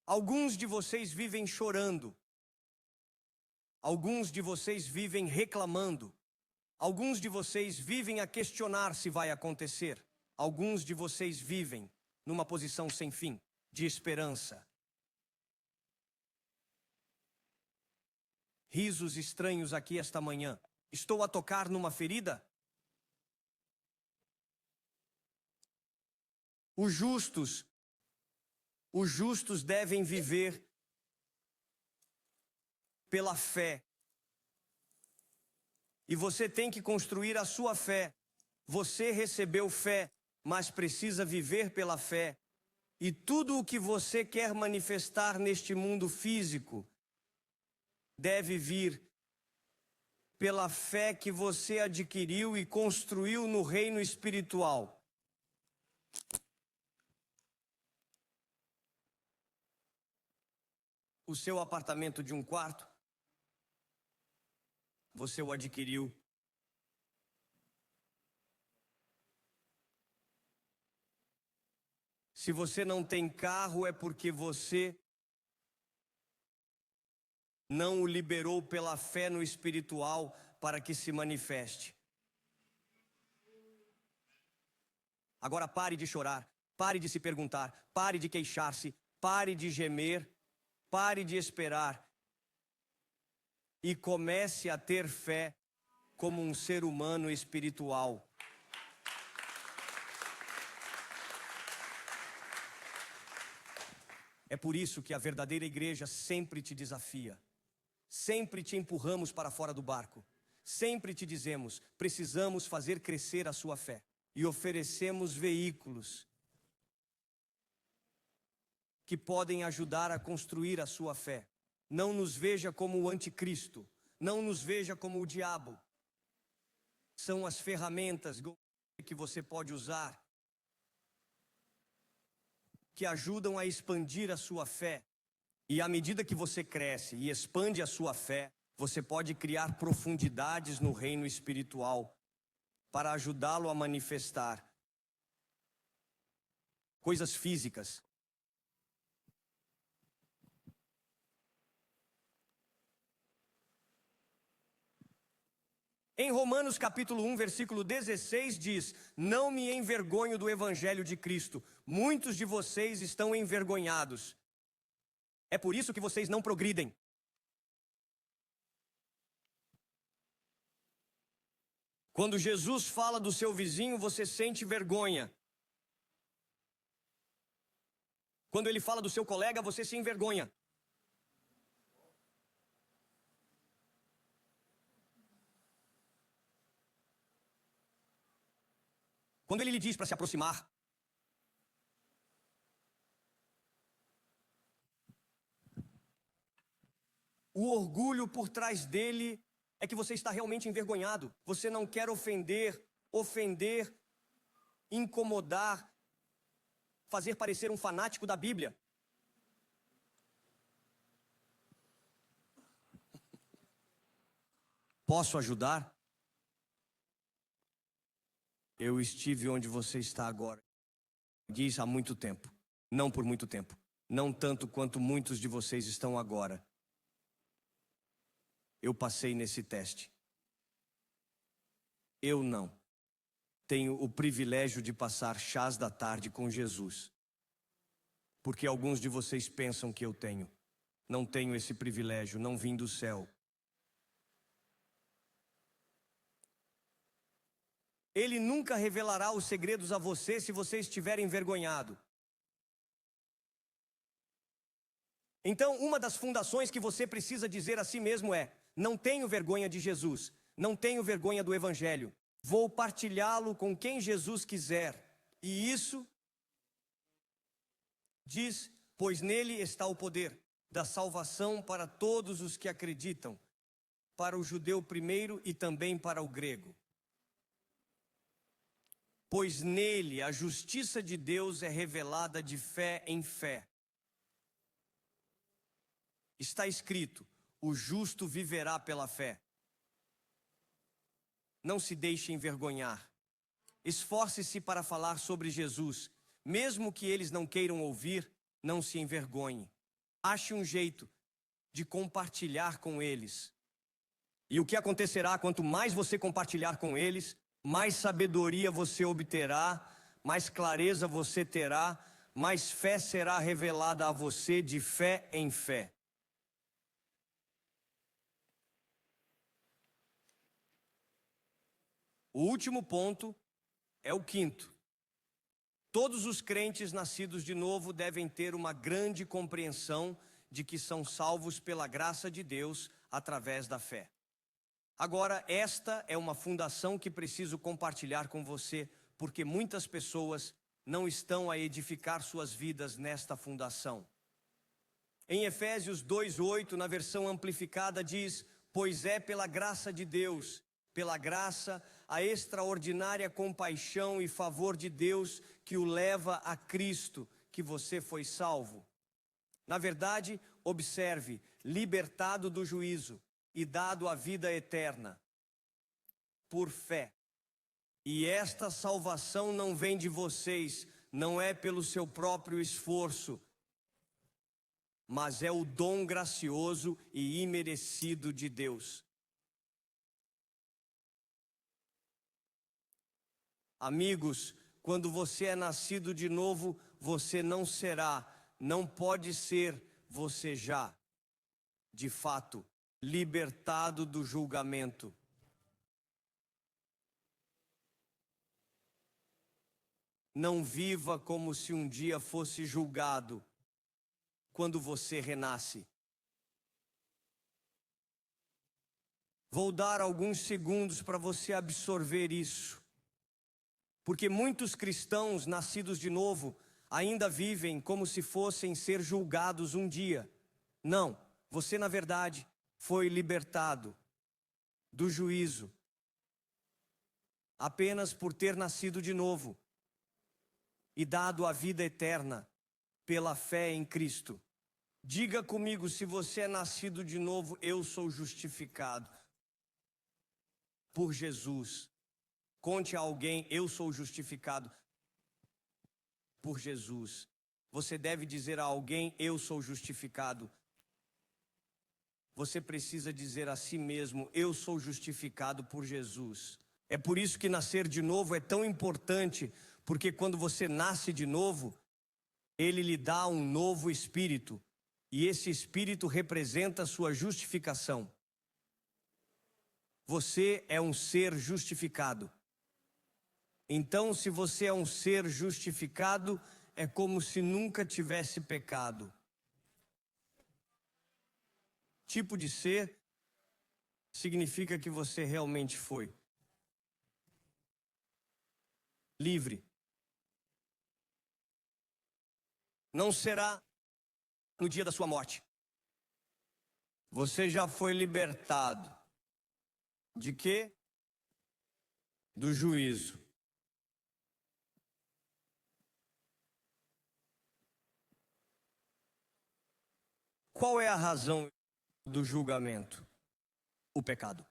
Alguns de vocês vivem chorando. Alguns de vocês vivem reclamando. Alguns de vocês vivem a questionar se vai acontecer. Alguns de vocês vivem numa posição sem fim, de esperança. Risos estranhos aqui esta manhã. Estou a tocar numa ferida? Os justos devem viver pela fé. E você tem que construir a sua fé. Você recebeu fé, mas precisa viver pela fé. E tudo o que você quer manifestar neste mundo físico deve vir pela fé que você adquiriu e construiu no reino espiritual. O seu apartamento de um quarto, você o adquiriu. Se você não tem carro, é porque você não o liberou pela fé no espiritual para que se manifeste. Agora pare de chorar, pare de se perguntar, pare de queixar-se, pare de gemer, pare de esperar e comece a ter fé como um ser humano espiritual. É por isso que a verdadeira igreja sempre te desafia. Sempre te empurramos para fora do barco. Sempre te dizemos, precisamos fazer crescer a sua fé. E oferecemos veículos que podem ajudar a construir a sua fé. Não nos veja como o anticristo. Não nos veja como o diabo. São as ferramentas que você pode usar que ajudam a expandir a sua fé. E à medida que você cresce e expande a sua fé, você pode criar profundidades no reino espiritual para ajudá-lo a manifestar coisas físicas. Em Romanos capítulo 1, versículo 16 diz: não me envergonho do evangelho de Cristo. Muitos de vocês estão envergonhados. É por isso que vocês não progridem. Quando Jesus fala do seu vizinho, você sente vergonha. Quando ele fala do seu colega, você se envergonha. Quando ele lhe diz para se aproximar, o orgulho por trás dele é que você está realmente envergonhado. Você não quer ofender, incomodar, fazer parecer um fanático da Bíblia. Posso ajudar? Eu estive onde você está agora. Diz há muito tempo. Não por muito tempo. Não tanto quanto muitos de vocês estão agora. Eu passei nesse teste. Eu não tenho o privilégio de passar chás da tarde com Jesus. Porque alguns de vocês pensam que eu tenho. Não tenho esse privilégio, não vim do céu. Ele nunca revelará os segredos a você se você estiver envergonhado. Então, uma das fundações que você precisa dizer a si mesmo é: não tenho vergonha de Jesus, não tenho vergonha do Evangelho. Vou partilhá-lo com quem Jesus quiser. E isso diz, pois nele está o poder da salvação para todos os que acreditam, para o judeu primeiro e também para o grego. Pois nele a justiça de Deus é revelada de fé em fé. Está escrito: o justo viverá pela fé. Não se deixe envergonhar. Esforce-se para falar sobre Jesus. Mesmo que eles não queiram ouvir, não se envergonhe. Ache um jeito de compartilhar com eles. E o que acontecerá quanto mais você compartilhar com eles, mais sabedoria você obterá, mais clareza você terá, mais fé será revelada a você de fé em fé. O último ponto é o quinto. Todos os crentes nascidos de novo devem ter uma grande compreensão de que são salvos pela graça de Deus através da fé. Agora, esta é uma fundação que preciso compartilhar com você, porque muitas pessoas não estão a edificar suas vidas nesta fundação. Em Efésios 2:8, na versão amplificada, diz: pois é pela graça de Deus, pela graça, a extraordinária compaixão e favor de Deus que o leva a Cristo, que você foi salvo. Na verdade, observe, libertado do juízo e dado a vida eterna, por fé. E esta salvação não vem de vocês, não é pelo seu próprio esforço, mas é o dom gracioso e imerecido de Deus. Amigos, quando você é nascido de novo, você não será, não pode ser, você já, de fato, libertado do julgamento. Não viva como se um dia fosse julgado quando você renasce. Vou dar alguns segundos para você absorver isso, porque muitos cristãos nascidos de novo ainda vivem como se fossem ser julgados um dia. Não, você na verdade foi libertado do juízo apenas por ter nascido de novo e dado a vida eterna pela fé em Cristo. Diga comigo, se você é nascido de novo, eu sou justificado por Jesus. Conte a alguém, eu sou justificado por Jesus. Você deve dizer a alguém, eu sou justificado. Você precisa dizer a si mesmo, eu sou justificado por Jesus. É por isso que nascer de novo é tão importante, porque quando você nasce de novo, Ele lhe dá um novo espírito, e esse espírito representa a sua justificação. Você é um ser justificado. Então, se você é um ser justificado, é como se nunca tivesse pecado. Tipo de ser significa que você realmente foi livre. Não será no dia da sua morte. Você já foi libertado. De quê? Do juízo. Qual é a razão do julgamento? O pecado.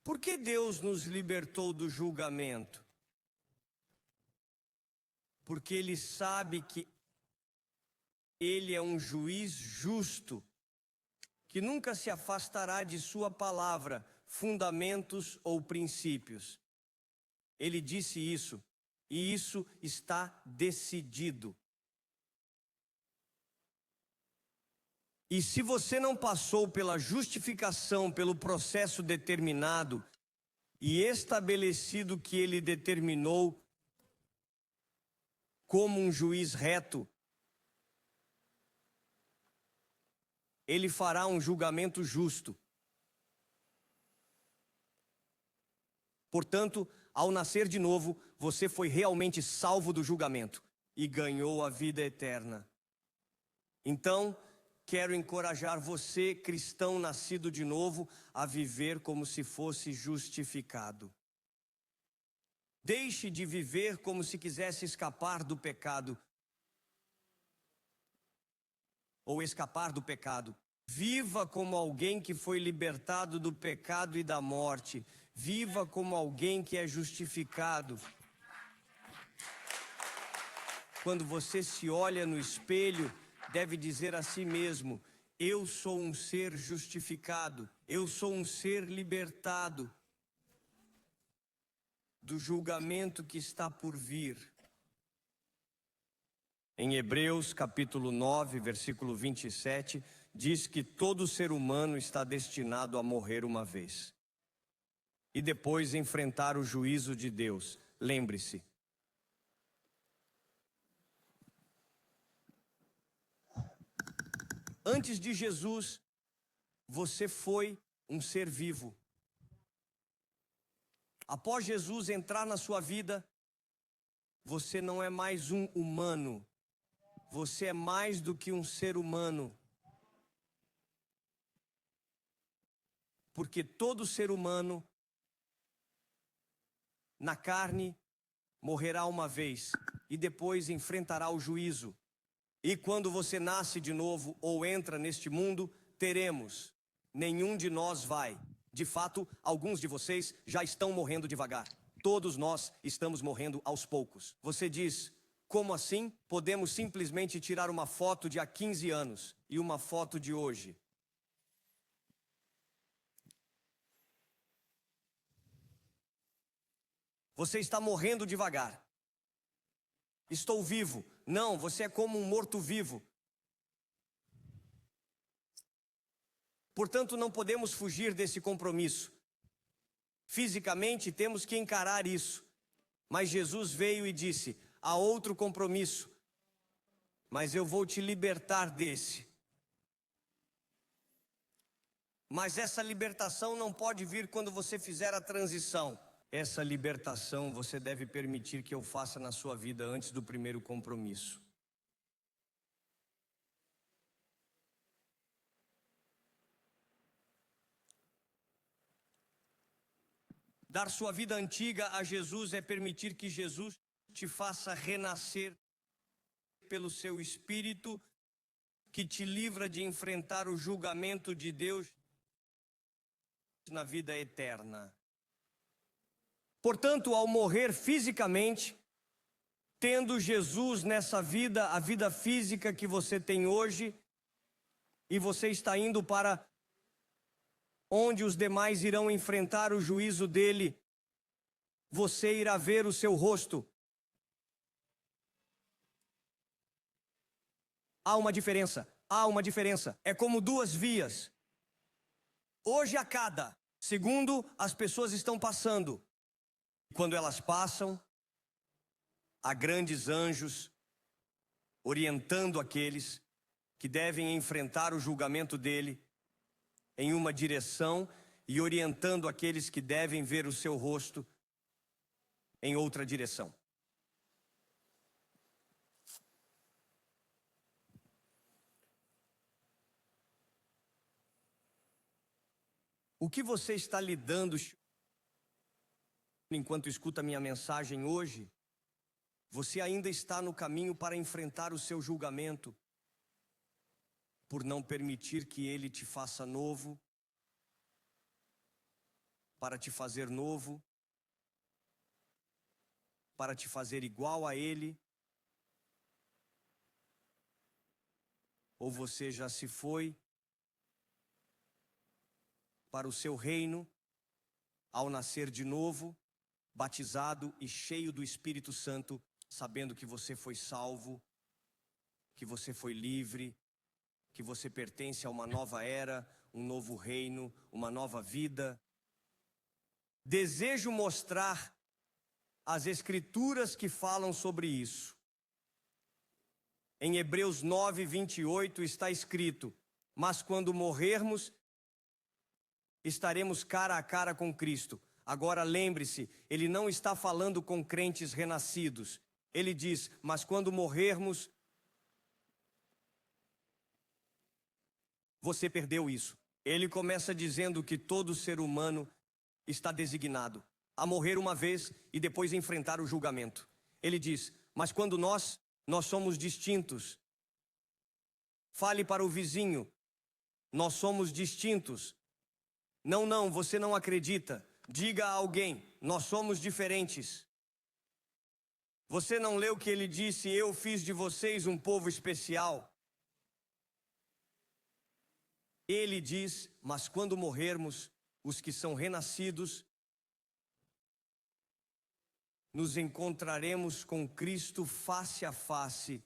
Por que Deus nos libertou do julgamento? Porque Ele sabe que Ele é um juiz justo, que nunca se afastará de sua palavra, fundamentos ou princípios. Ele disse isso, e isso está decidido. E se você não passou pela justificação, pelo processo determinado e estabelecido que Ele determinou como um juiz reto, Ele fará um julgamento justo. Portanto, ao nascer de novo, você foi realmente salvo do julgamento e ganhou a vida eterna. Então, quero encorajar você, cristão nascido de novo, a viver como se fosse justificado. Deixe de viver como se quisesse escapar do pecado ou escapar do pecado. Viva como alguém que foi libertado do pecado e da morte. Viva como alguém que é justificado. Quando você se olha no espelho, deve dizer a si mesmo, eu sou um ser justificado, eu sou um ser libertado do julgamento que está por vir. Em Hebreus capítulo 9, versículo 27, diz que todo ser humano está destinado a morrer uma vez e depois enfrentar o juízo de Deus. Lembre-se. Antes de Jesus, você foi um ser vivo. Após Jesus entrar na sua vida, você não é mais um humano. Você é mais do que um ser humano. Porque todo ser humano, na carne, morrerá uma vez e depois enfrentará o juízo. E quando você nasce de novo ou entra neste mundo, teremos. Nenhum de nós vai. De fato, alguns de vocês já estão morrendo devagar. Todos nós estamos morrendo aos poucos. Você diz, como assim? Podemos simplesmente tirar uma foto de há 15 anos e uma foto de hoje. Você está morrendo devagar. Estou vivo. Não, você é como um morto-vivo. Portanto, não podemos fugir desse compromisso. Fisicamente, temos que encarar isso. Mas Jesus veio e disse, há outro compromisso, mas eu vou te libertar desse. Mas essa libertação não pode vir quando você fizer a transição. Essa libertação você deve permitir que eu faça na sua vida antes do primeiro compromisso. Dar sua vida antiga a Jesus é permitir que Jesus te faça renascer pelo seu Espírito, que te livra de enfrentar o julgamento de Deus na vida eterna. Portanto, ao morrer fisicamente, tendo Jesus nessa vida, a vida física que você tem hoje, e você está indo para onde os demais irão enfrentar o juízo dele, você irá ver o seu rosto. Há uma diferença. É como duas vias. Hoje a cada segundo as pessoas estão passando. Quando elas passam, há grandes anjos orientando aqueles que devem enfrentar o julgamento dele em uma direção e orientando aqueles que devem ver o seu rosto em outra direção. O que você está lidando enquanto escuta a minha mensagem hoje? Você ainda está no caminho para enfrentar o seu julgamento, por não permitir que ele te faça novo, para te fazer novo, para te fazer igual a ele? Ou você já se foi para o seu reino ao nascer de novo, batizado e cheio do Espírito Santo, sabendo que você foi salvo, que você foi livre, que você pertence a uma nova era, um novo reino, uma nova vida? Desejo mostrar as Escrituras que falam sobre isso. Em Hebreus 9, 28 está escrito, mas quando morrermos, estaremos cara a cara com Cristo. Agora lembre-se, ele não está falando com crentes renascidos. Ele diz, mas quando morrermos, você perdeu isso. Ele começa dizendo que todo ser humano está designado a morrer uma vez e depois enfrentar o julgamento. Ele diz, mas quando nós somos distintos. Fale para o vizinho, nós somos distintos. Não, você não acredita. Diga a alguém, nós somos diferentes. Você não leu que ele disse, eu fiz de vocês um povo especial? Ele diz, mas quando morrermos, os que são renascidos, nos encontraremos com Cristo face a face.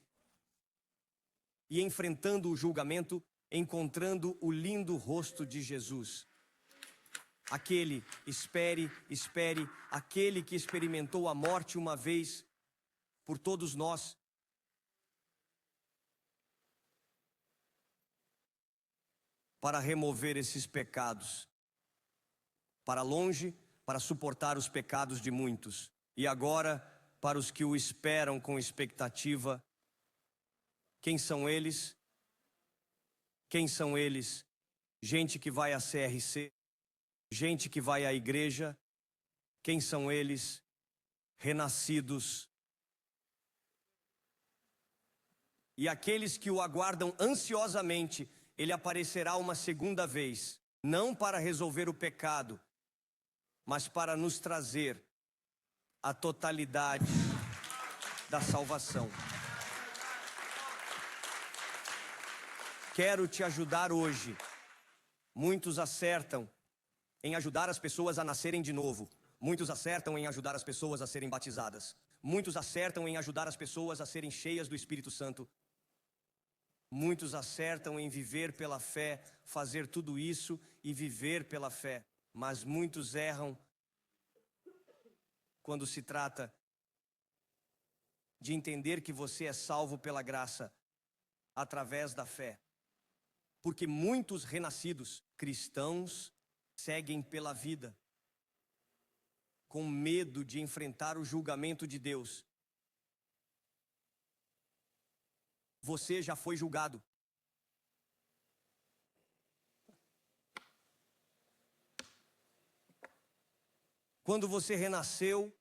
E enfrentando o julgamento, encontrando o lindo rosto de Jesus. Aquele, espere, aquele que experimentou a morte uma vez por todos nós. Para remover esses pecados. Para longe, para suportar os pecados de muitos. E agora, para os que o esperam com expectativa. Quem são eles? Quem são eles? Gente que vai à CRC. Gente que vai à igreja. Quem são eles? Renascidos. E aqueles que o aguardam ansiosamente, ele aparecerá uma segunda vez, não para resolver o pecado, mas para nos trazer a totalidade da salvação. Quero te ajudar hoje. Muitos acertam em ajudar as pessoas a nascerem de novo. Muitos acertam em ajudar as pessoas a serem batizadas. Muitos acertam em ajudar as pessoas a serem cheias do Espírito Santo. Muitos acertam em viver pela fé, fazer tudo isso e viver pela fé. Mas muitos erram quando se trata de entender que você é salvo pela graça, através da fé. Porque muitos renascidos cristãos seguem pela vida, com medo de enfrentar o julgamento de Deus. Você já foi julgado. Quando você renasceu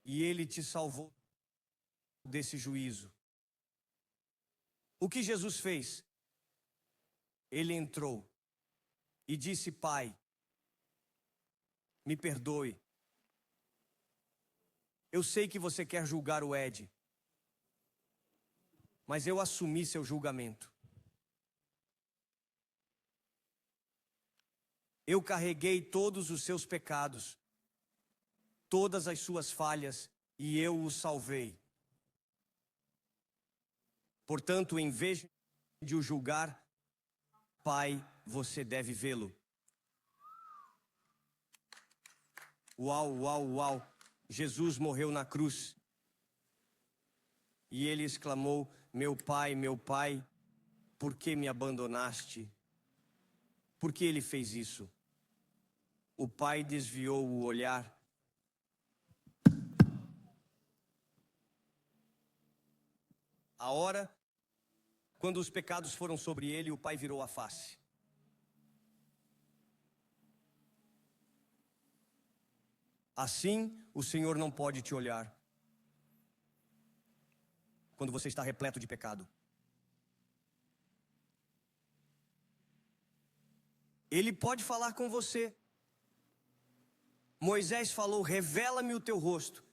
e Ele te salvou desse juízo. O que Jesus fez? Ele entrou e disse: Pai, me perdoe. Eu sei que você quer julgar o Ed, mas eu assumi seu julgamento. Eu carreguei todos os seus pecados, todas as suas falhas, e eu o salvei. Portanto, em vez de o julgar, Pai, você deve vê-lo. Uau, uau, uau. Jesus morreu na cruz. E ele exclamou: meu Pai, por que me abandonaste? Por que ele fez isso? O Pai desviou o olhar. A hora, quando os pecados foram sobre ele, o Pai virou a face. Assim, o Senhor não pode te olhar quando você está repleto de pecado. Ele pode falar com você. Moisés falou: revela-me o teu rosto.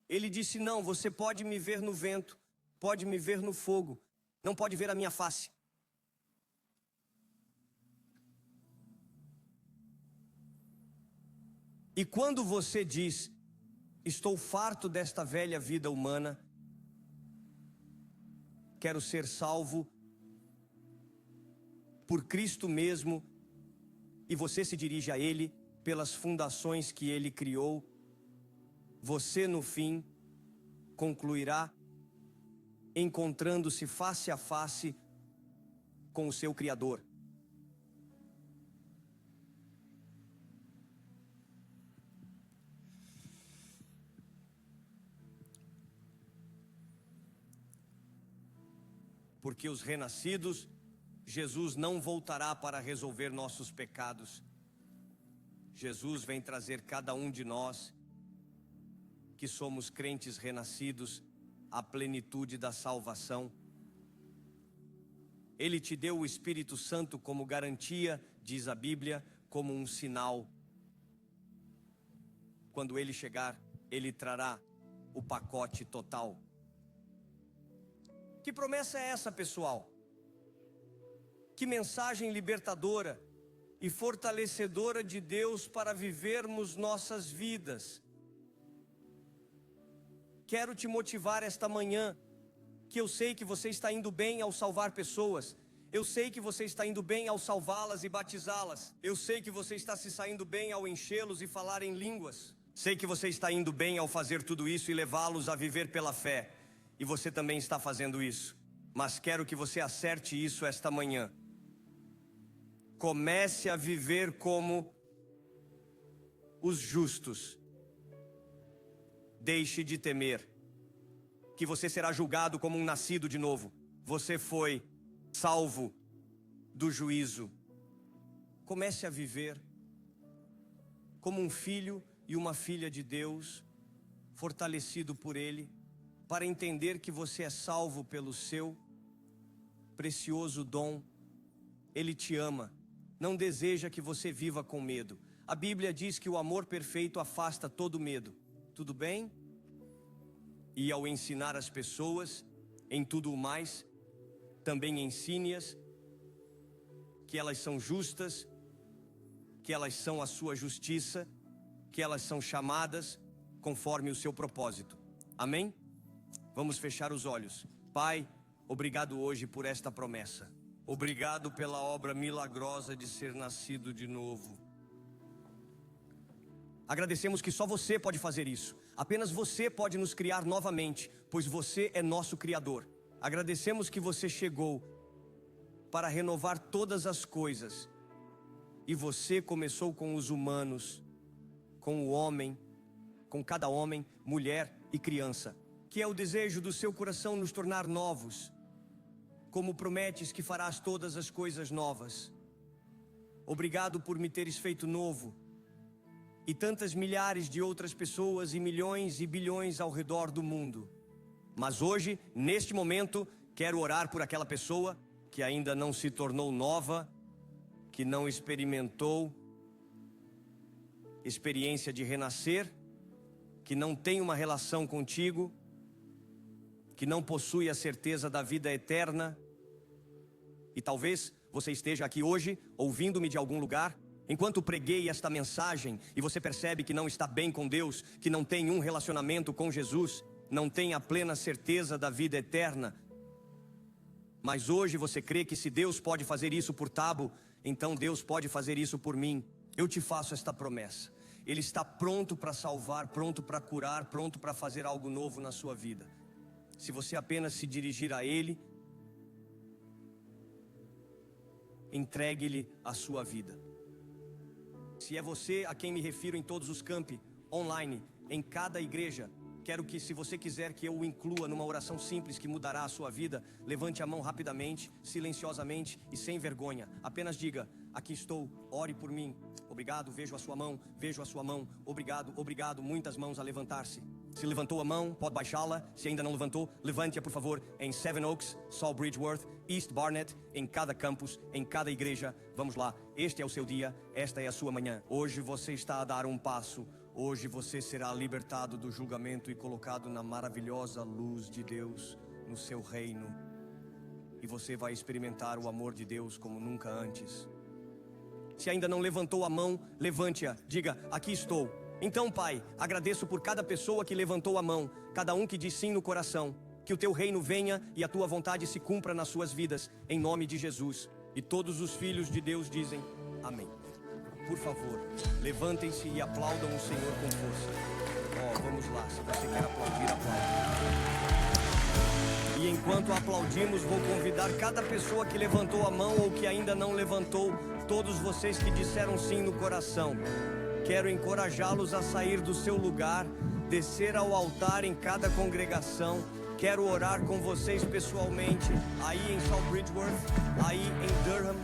Ele disse: não, você pode me ver no vento, pode me ver no fogo, não pode ver a minha face. E quando você diz: estou farto desta velha vida humana, quero ser salvo por Cristo mesmo, e você se dirige a Ele pelas fundações que Ele criou, você no fim concluirá encontrando-se face a face com o seu Criador. Porque os renascidos, Jesus não voltará para resolver nossos pecados. Jesus vem trazer cada um de nós, que somos crentes renascidos, à plenitude da salvação. Ele te deu o Espírito Santo como garantia, diz a Bíblia, como um sinal. Quando ele chegar, ele trará o pacote total. Que promessa é essa, pessoal? Que mensagem libertadora e fortalecedora de Deus para vivermos nossas vidas. Quero te motivar esta manhã que eu sei que você está indo bem ao salvar pessoas. Eu sei que você está indo bem ao salvá-las e batizá-las. Eu sei que você está se saindo bem ao enchê-los e falar em línguas. Sei que você está indo bem ao fazer tudo isso e levá-los a viver pela fé. E você também está fazendo isso. Mas quero que você acerte isso esta manhã. Comece a viver como os justos. Deixe de temer que você será julgado como um nascido de novo. Você foi salvo do juízo. Comece a viver como um filho e uma filha de Deus, fortalecido por Ele, para entender que você é salvo pelo seu precioso dom. Ele te ama, não deseja que você viva com medo. A Bíblia diz que o amor perfeito afasta todo medo. Tudo bem? E ao ensinar as pessoas em tudo o mais, também ensine-as que elas são justas, que elas são a sua justiça, que elas são chamadas conforme o seu propósito. Amém? Vamos fechar os olhos. Pai, obrigado hoje por esta promessa. Obrigado pela obra milagrosa de ser nascido de novo. Agradecemos que só você pode fazer isso. Apenas você pode nos criar novamente, pois você é nosso Criador. Agradecemos que você chegou para renovar todas as coisas. E você começou com os humanos, com o homem, com cada homem, mulher e criança. Que é o desejo do seu coração nos tornar novos. Como prometes que farás todas as coisas novas. Obrigado por me teres feito novo. E tantas milhares de outras pessoas e milhões e bilhões ao redor do mundo. Mas hoje, neste momento, quero orar por aquela pessoa que ainda não se tornou nova, que não experimentou experiência de renascer, que não tem uma relação contigo, que não possui a certeza da vida eterna. E talvez você esteja aqui hoje, ouvindo-me de algum lugar, enquanto preguei esta mensagem, e você percebe que não está bem com Deus, que não tem um relacionamento com Jesus, não tem a plena certeza da vida eterna. Mas hoje você crê que se Deus pode fazer isso por Tabo, então Deus pode fazer isso por mim. Eu te faço esta promessa. Ele está pronto para salvar, pronto para curar, pronto para fazer algo novo na sua vida. Se você apenas se dirigir a Ele, entregue-lhe a sua vida. Se é você a quem me refiro em todos os campi, online, em cada igreja, quero que, se você quiser que eu o inclua numa oração simples que mudará a sua vida, levante a mão rapidamente, silenciosamente e sem vergonha. Apenas diga: aqui estou, ore por mim. Obrigado, vejo a sua mão, obrigado, obrigado, muitas mãos a levantar-se. Se levantou a mão, pode baixá-la. Se ainda não levantou, levante-a por favor, em Seven Oaks, Saul Bridgeworth, East Barnet, em cada campus, em cada igreja. Vamos lá, este é o seu dia, esta é a sua manhã. Hoje você está a dar um passo. Hoje você será libertado do julgamento e colocado na maravilhosa luz de Deus, no seu reino. E você vai experimentar o amor de Deus como nunca antes. Se ainda não levantou a mão, levante-a, diga: aqui estou. Então, Pai, agradeço por cada pessoa que levantou a mão, cada um que diz sim no coração. Que o teu reino venha e a tua vontade se cumpra nas suas vidas, em nome de Jesus. E todos os filhos de Deus dizem amém. Por favor, levantem-se e aplaudam o Senhor com força. Vamos lá, se você quer aplaudir, aplaude. E enquanto aplaudimos, vou convidar cada pessoa que levantou a mão ou que ainda não levantou, todos vocês que disseram sim no coração. Quero encorajá-los a sair do seu lugar, descer ao altar em cada congregação. Quero orar com vocês pessoalmente, aí em Saul Bridgeworth, aí em Durham.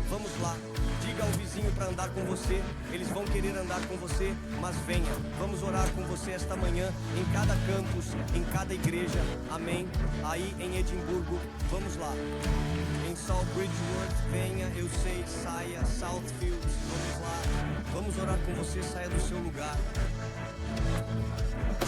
Vamos lá, diga ao vizinho para andar com você. Eles vão querer andar com você, mas venha. Vamos orar com você esta manhã, em cada campus, em cada igreja. Amém? Aí em Edimburgo, vamos lá. Em Saul Bridgeworth, venha, eu sei, saia, Southfield, vamos lá. Vamos orar com você, saia do seu lugar.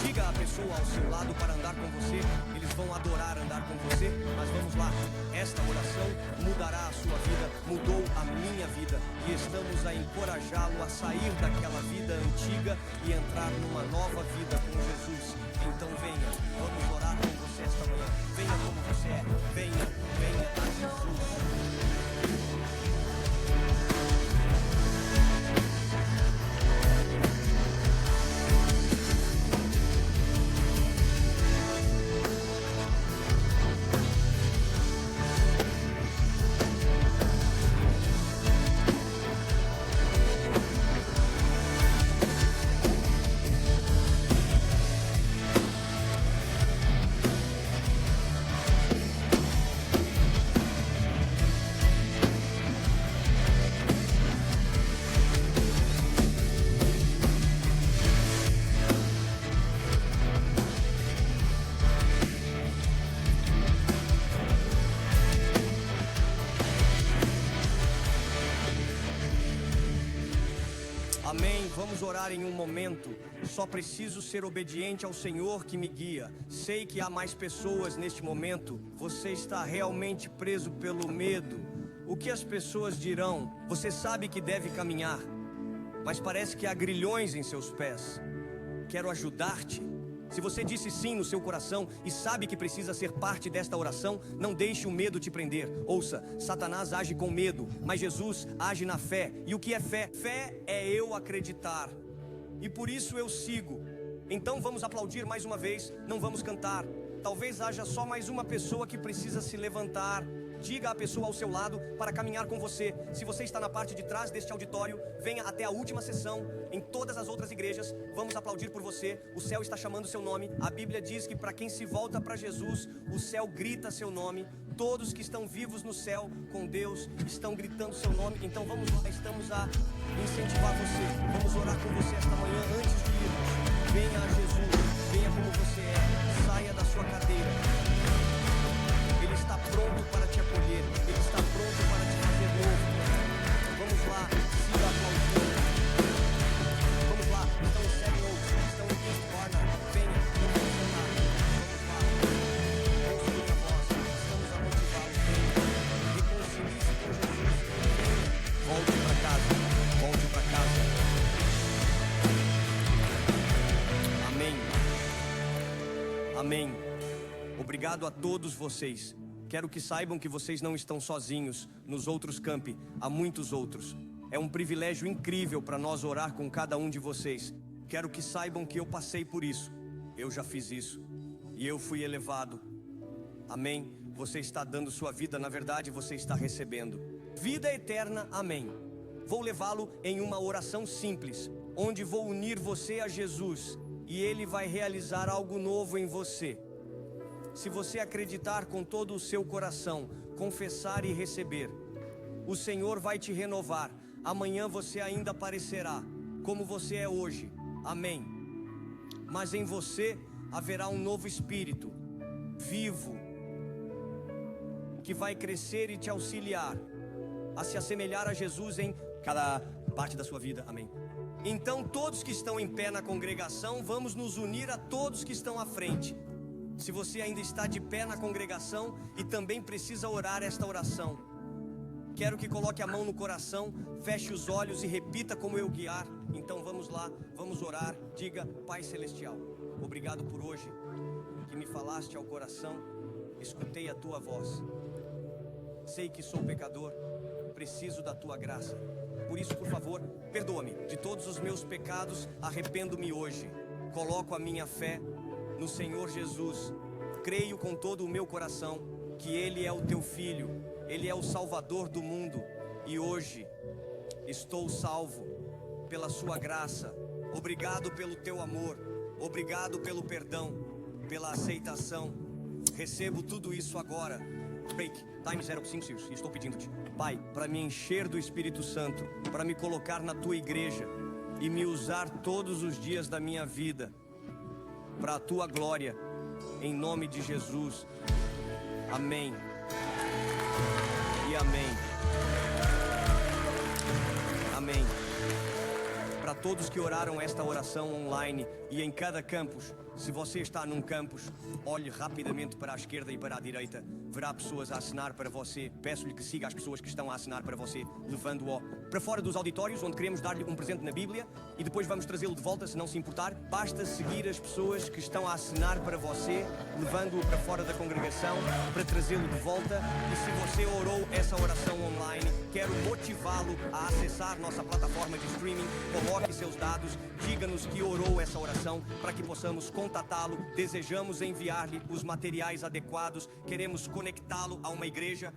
Diga a pessoa ao seu lado para andar com você. Eles vão adorar andar com você, mas vamos lá. Esta oração mudará a sua vida, mudou a minha vida. E estamos a encorajá-lo a sair daquela vida antiga e entrar numa nova vida com Jesus. Então venha, vamos orar com você esta manhã. Venha como você é. Venha a Jesus. Amém. Vamos orar em um momento. Só preciso ser obediente ao Senhor que me guia. Sei que há mais pessoas neste momento. Você está realmente preso pelo medo. O que as pessoas dirão? Você sabe que deve caminhar, mas parece que há grilhões em seus pés. Quero ajudar-te. Se você disse sim no seu coração e sabe que precisa ser parte desta oração, não deixe o medo te prender. Ouça, Satanás age com medo, mas Jesus age na fé. E o que é fé? Fé é eu acreditar. E por isso eu sigo. Então vamos aplaudir mais uma vez, não vamos cantar. Talvez haja só mais uma pessoa que precisa se levantar. Diga à pessoa ao seu lado para caminhar com você. Se você está na parte de trás deste auditório, venha até a última sessão. Em todas as outras igrejas, vamos aplaudir por você. O céu está chamando seu nome. A Bíblia diz que para quem se volta para Jesus, o céu grita seu nome. Todos que estão vivos no céu com Deus estão gritando seu nome. Então vamos lá, estamos a incentivar você. Vamos orar com você esta manhã antes de irmos. Venha a Jesus, venha como você é. Saia da sua cadeira. Ele está pronto para te acolher. Ele está pronto para te fazer novo. Vamos lá, siga aplaudindo. Vamos lá, estão em Seven Oaks, estão em East Corner. Venha, não vamos cantar. Vamos lá. Ouça minha voz, estamos a motivá-los. Reconcilie-se com Jesus. Volte para casa, volte para casa. Amém. Amém. Obrigado a todos vocês. Quero que saibam que vocês não estão sozinhos nos outros campi, há muitos outros. É um privilégio incrível para nós orar com cada um de vocês. Quero que saibam que eu passei por isso. Eu já fiz isso. E eu fui elevado. Amém. Você está dando sua vida, na verdade você está recebendo vida eterna. Amém. Vou levá-lo em uma oração simples, onde vou unir você a Jesus, e Ele vai realizar algo novo em você. Se você acreditar com todo o seu coração, confessar e receber, o Senhor vai te renovar. Amanhã você ainda aparecerá como você é hoje. Amém. Mas em você haverá um novo espírito, vivo, que vai crescer e te auxiliar a se assemelhar a Jesus em cada parte da sua vida. Amém. Então todos que estão em pé na congregação, vamos nos unir a todos que estão à frente. Se você ainda está de pé na congregação e também precisa orar esta oração, quero que coloque a mão no coração, feche os olhos e repita como eu guiar. Então vamos lá, vamos orar. Diga: Pai Celestial, obrigado por hoje, que me falaste ao coração, escutei a tua voz. Sei que sou pecador, preciso da tua graça. Por isso, por favor, perdoa-me de todos os meus pecados, arrependo-me hoje. Coloco a minha fé no Senhor Jesus. Creio com todo o meu coração que Ele é o teu Filho, Ele é o Salvador do mundo. E hoje estou salvo pela sua graça. Obrigado pelo teu amor, obrigado pelo perdão, pela aceitação. Recebo tudo isso agora. Break, time 05, estou pedindo-te, Pai, para me encher do Espírito Santo, para me colocar na tua igreja e me usar todos os dias da minha vida para a tua glória, em nome de Jesus. Amém e amém. Amém. Para todos que oraram esta oração online e em cada campus, Se você está num campus, olhe rapidamente para a esquerda e para a direita. Verá pessoas a acenar para você. Peço-lhe que siga as pessoas que estão a acenar para você, levando-o para fora dos auditórios, onde queremos dar-lhe um presente na Bíblia, e depois vamos trazê-lo de volta, se não se importar. Basta seguir as pessoas que estão a acenar para você, levando-o para fora da congregação, para trazê-lo de volta. E se você orou essa oração online, quero motivá-lo a acessar nossa plataforma de streaming. Coloque seus dados, diga-nos que orou essa oração, para que possamos contatá-lo. Desejamos enviar-lhe os materiais adequados. Queremos conectá-lo a uma igreja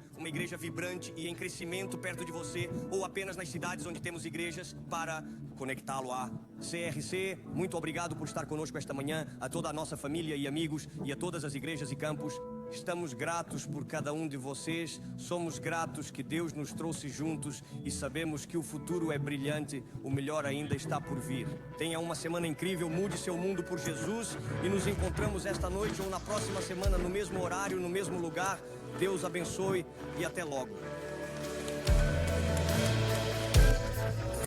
vibrante e em crescimento perto de você, ou apenas nas cidades onde temos igrejas, para conectá-lo à CRC. Muito obrigado por estar conosco esta manhã, a toda a nossa família e amigos e a todas as igrejas e campos. Estamos gratos por cada um de vocês, somos gratos que Deus nos trouxe juntos e sabemos que o futuro é brilhante, o melhor ainda está por vir. Tenha uma semana incrível, mude seu mundo por Jesus e nos encontramos esta noite ou na próxima semana no mesmo horário, no mesmo lugar. Deus abençoe e até logo.